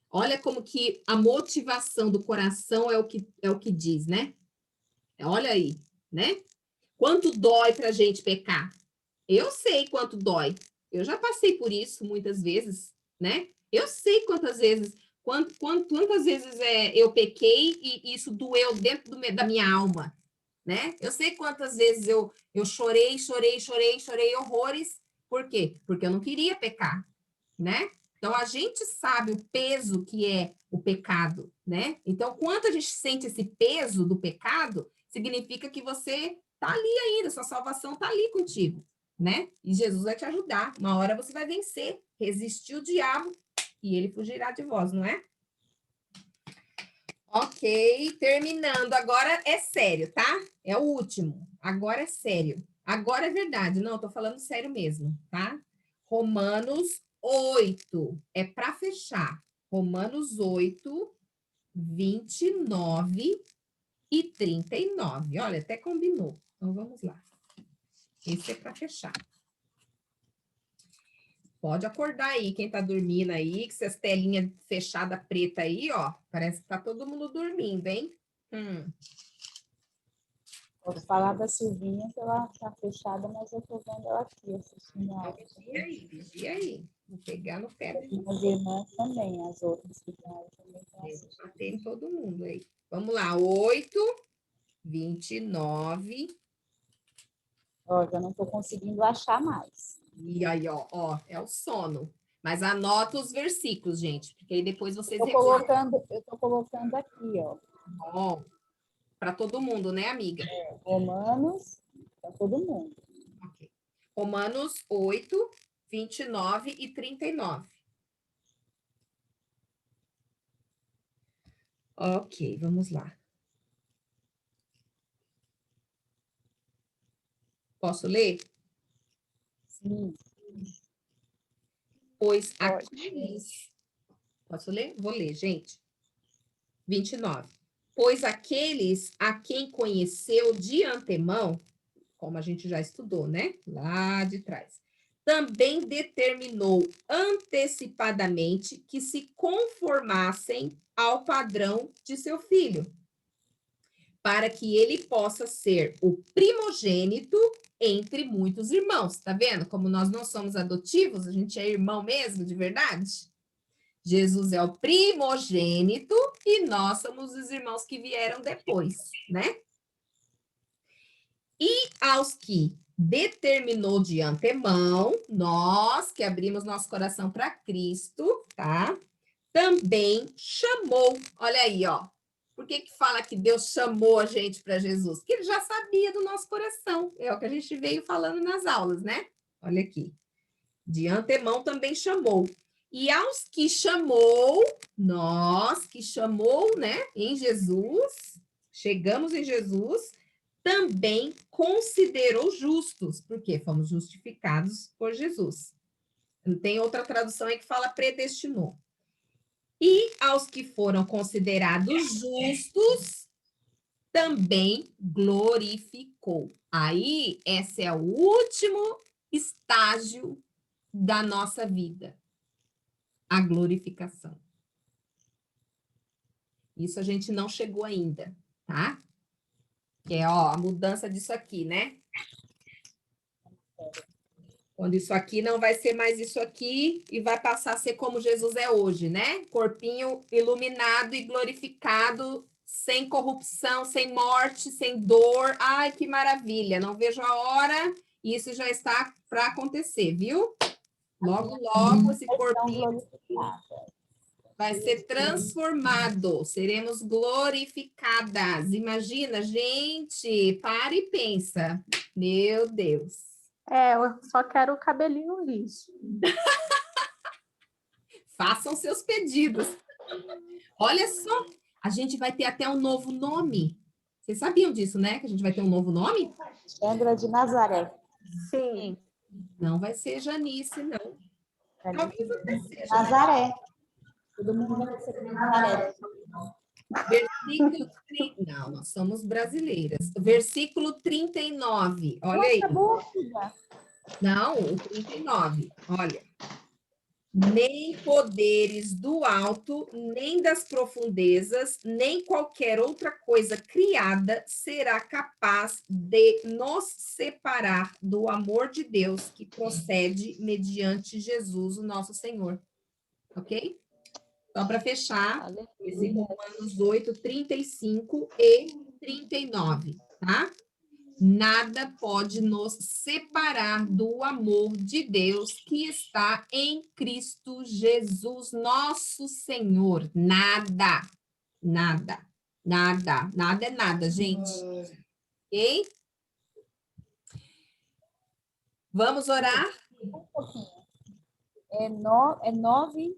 Olha como que a motivação do coração é o que diz, né? Olha aí, né? Quanto dói pra gente pecar? Eu sei quanto dói. Eu já passei por isso muitas vezes, né? Eu sei quantas vezes eu pequei e isso doeu dentro da minha alma, né? Eu sei quantas vezes eu chorei horrores. Por quê? Porque eu não queria pecar, né? Então, a gente sabe o peso que é o pecado, né? Então, quando a gente sente esse peso do pecado, significa que você tá ali ainda, sua salvação tá ali contigo, né? E Jesus vai te ajudar. Uma hora você vai vencer, resistir o diabo e ele fugirá de vós, não é? Ok, terminando. Agora é sério, tá? É o último. Agora é sério. Agora é verdade. Não, eu tô falando sério mesmo, tá? Romanos 8. É para fechar. Romanos 8, 29 e 39. Olha, até combinou. Então, vamos lá. Esse é para fechar. Pode acordar aí, quem tá dormindo aí, que essas telinhas fechadas preta aí, ó. Parece que tá todo mundo dormindo, hein? Vou falar da Silvinha, que ela tá fechada, mas eu tô vendo ela aqui, assistindo a aula. Vigia aí. Vou pegar no pé. As irmãs também, as outras que estão aí também estão Vou assistindo. bater em todo mundo aí. Vamos lá, 8, 29. Ó, já não estou conseguindo achar mais. E aí, ó, é o sono. Mas anota os versículos, gente, porque aí depois vocês Eu estou colocando aqui, ó. Para todo mundo, né, amiga? Romanos, para todo mundo. Ok. Romanos 8, 29 e 39. Ok, vamos lá. Posso ler? Sim. Pois Pode. aqueles... Posso ler? Vou ler, gente. 29. Pois aqueles a quem conheceu de antemão, como a gente já estudou, né? Lá de trás. Também determinou antecipadamente que se conformassem ao padrão de seu filho, para que ele possa ser o primogênito entre muitos irmãos. Tá vendo? Como nós não somos adotivos, a gente é irmão mesmo, de verdade. Jesus é o primogênito e nós somos os irmãos que vieram depois, né? E aos que determinou de antemão, nós que abrimos nosso coração para Cristo, tá? Também chamou. Olha aí, ó. Por que que fala que Deus chamou a gente para Jesus? Porque ele já sabia do nosso coração. É o que a gente veio falando nas aulas, né? Olha aqui. De antemão também chamou. E aos que chamou, nós que chamou, né, em Jesus, chegamos em Jesus, também considerou justos, porque fomos justificados por Jesus. Não tem outra tradução aí que fala predestinou. E aos que foram considerados justos, também glorificou. Aí, esse é o último estágio da nossa vida, a glorificação. Isso a gente não chegou ainda, tá? Que é, ó, a mudança disso aqui, né? Quando isso aqui não vai ser mais isso aqui e vai passar a ser como Jesus é hoje, né? Corpinho iluminado e glorificado, sem corrupção, sem morte, sem dor. Ai, que maravilha! Não vejo a hora. Isso já está para acontecer, viu? Logo, logo, esse corpinho vai ser transformado. Seremos glorificadas. Imagina, gente, para e pensa. Meu Deus. Eu só quero o cabelinho liso. Façam seus pedidos. Olha só, a gente vai ter até um novo nome. Vocês sabiam disso, né? Que a gente vai ter um novo nome? Chandra de Nazaré. Sim. Não vai ser Janice, não. Talvez até seja. Nazaré. Todo mundo vai ser Nazaré. Versículo 30. Não, nós somos brasileiras. Versículo 39. Olha aí. Não, o 39. Olha. Nem poderes do alto, nem das profundezas, nem qualquer outra coisa criada será capaz de nos separar do amor de Deus que procede mediante Jesus, o nosso Senhor. Ok? Só para fechar, esse Romanos 8, 35 e 39, tá? Nada pode nos separar do amor de Deus que está em Cristo Jesus, nosso Senhor. Nada, nada, nada, nada é nada, gente. Ok? Vamos orar? É 9.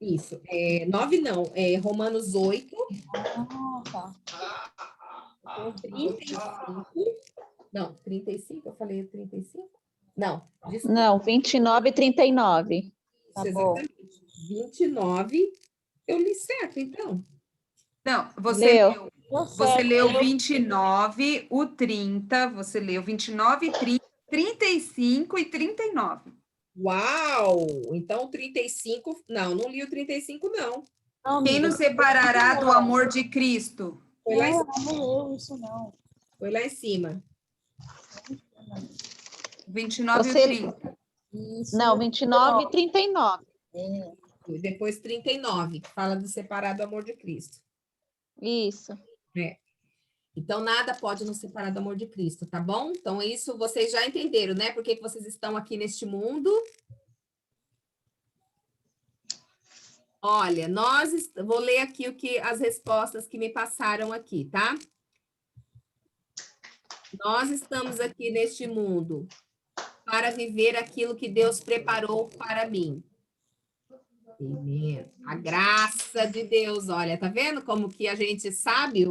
Isso, 9 não, é Romanos 8, Tá. 35. Não, 35, eu falei 35? Não, desculpa. Não, 29 e 39. Tá Isso, bom. exatamente. 29, eu li certo, então. Não, você Leu. leu 29, o 30, você leu 29, 30, 35 e 39. Uau! Então, 35... Não, não li o 35, não. Quem nos separará do amor de Cristo? Foi lá em cima. Não leu isso, não. Foi lá em cima. 29 Você- e o 30. Isso. Não, 29 e 39. E depois 39, que fala do separar do amor de Cristo. Isso. Então, nada pode nos separar do amor de Cristo, tá bom? Então, isso vocês já entenderam, né? Por que que vocês estão aqui neste mundo? Olha, vou ler aqui as respostas que me passaram aqui, tá? Nós estamos aqui neste mundo para viver aquilo que Deus preparou para mim. Amém. A graça de Deus, olha, tá vendo como que a gente sabe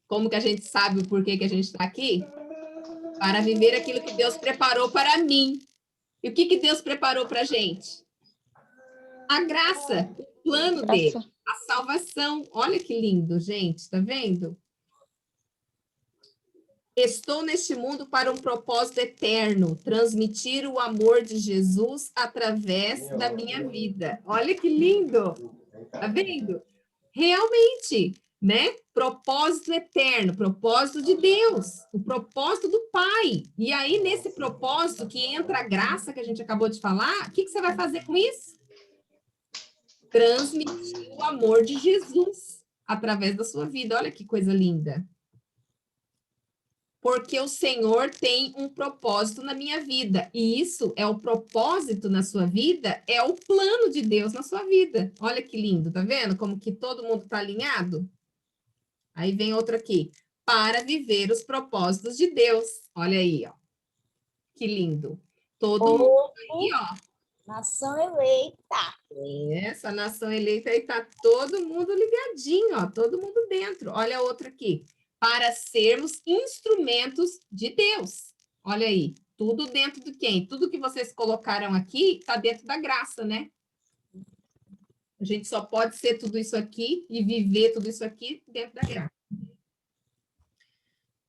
como que a gente sabe o porquê que a gente está aqui? Para viver aquilo que Deus preparou para mim. E o que que Deus preparou para a gente? A graça, o plano dele, a salvação. Olha que lindo, gente, tá vendo? Estou neste mundo para um propósito eterno, transmitir o amor de Jesus através da minha vida. Olha que lindo! Tá vendo? Realmente, né? Propósito eterno, propósito de Deus, o propósito do Pai. E aí, nesse propósito que entra a graça que a gente acabou de falar, o que que você vai fazer com isso? Transmitir o amor de Jesus através da sua vida. Olha que coisa linda. Porque o Senhor tem um propósito na minha vida. E isso é o propósito na sua vida, é o plano de Deus na sua vida. Olha que lindo, tá vendo? Como que todo mundo está alinhado? Aí vem outro aqui. Para viver os propósitos de Deus. Olha aí, ó. Que lindo. Todo mundo aí, ó. Nação eleita. Essa nação eleita aí tá todo mundo ligadinho, ó. Todo mundo dentro. Olha outro aqui. Para sermos instrumentos de Deus. Olha aí, tudo dentro de quem? Tudo que vocês colocaram aqui está dentro da graça, né? A gente só pode ser tudo isso aqui e viver tudo isso aqui dentro da graça.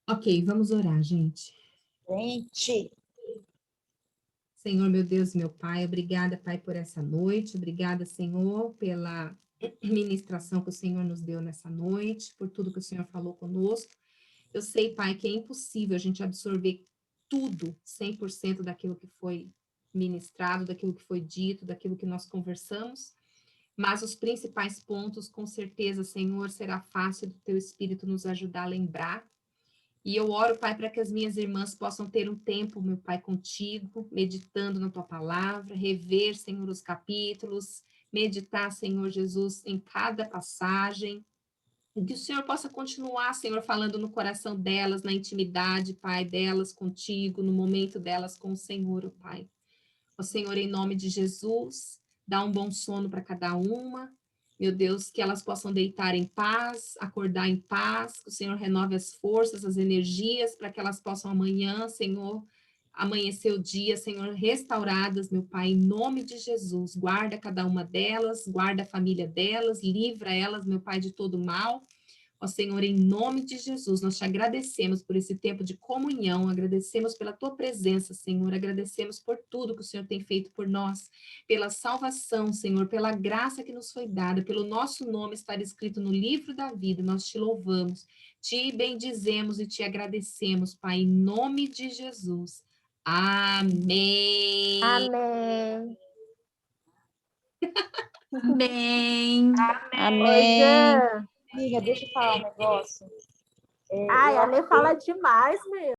Ok, vamos orar, gente. Gente. Senhor, meu Deus, meu Pai, obrigada, Pai, por essa noite. Obrigada, Senhor, pela ministração que o Senhor nos deu nessa noite, por tudo que o Senhor falou conosco. Eu sei, Pai, que é impossível a gente absorver tudo, 100% daquilo que foi ministrado, daquilo que foi dito, daquilo que nós conversamos, mas os principais pontos, com certeza, Senhor, será fácil do Teu Espírito nos ajudar a lembrar. E eu oro, Pai, para que as minhas irmãs possam ter um tempo, meu Pai, contigo, meditando na Tua palavra, rever, Senhor, os capítulos, meditar, Senhor Jesus, em cada passagem, e que o Senhor possa continuar, Senhor, falando no coração delas, na intimidade, Pai, delas contigo, no momento delas com o Senhor, oh Pai. Ó Senhor, em nome de Jesus, dá um bom sono para cada uma. Meu Deus, que elas possam deitar em paz, acordar em paz, que o Senhor renove as forças, as energias, para que elas possam amanhã, Senhor, amanhecer o dia, Senhor, restauradas, meu Pai, em nome de Jesus. Guarda cada uma delas, guarda a família delas, livra elas, meu Pai, de todo mal. Ó Senhor, em nome de Jesus, nós te agradecemos por esse tempo de comunhão, agradecemos pela tua presença, Senhor, agradecemos por tudo que o Senhor tem feito por nós, pela salvação, Senhor, pela graça que nos foi dada, pelo nosso nome estar escrito no livro da vida, nós te louvamos, te bendizemos e te agradecemos, Pai, em nome de Jesus. Amém. Amém. Amém. Amém. Oi, Jean. Amiga, deixa eu falar um negócio. Ai, Eu a Lê fala demais, meu.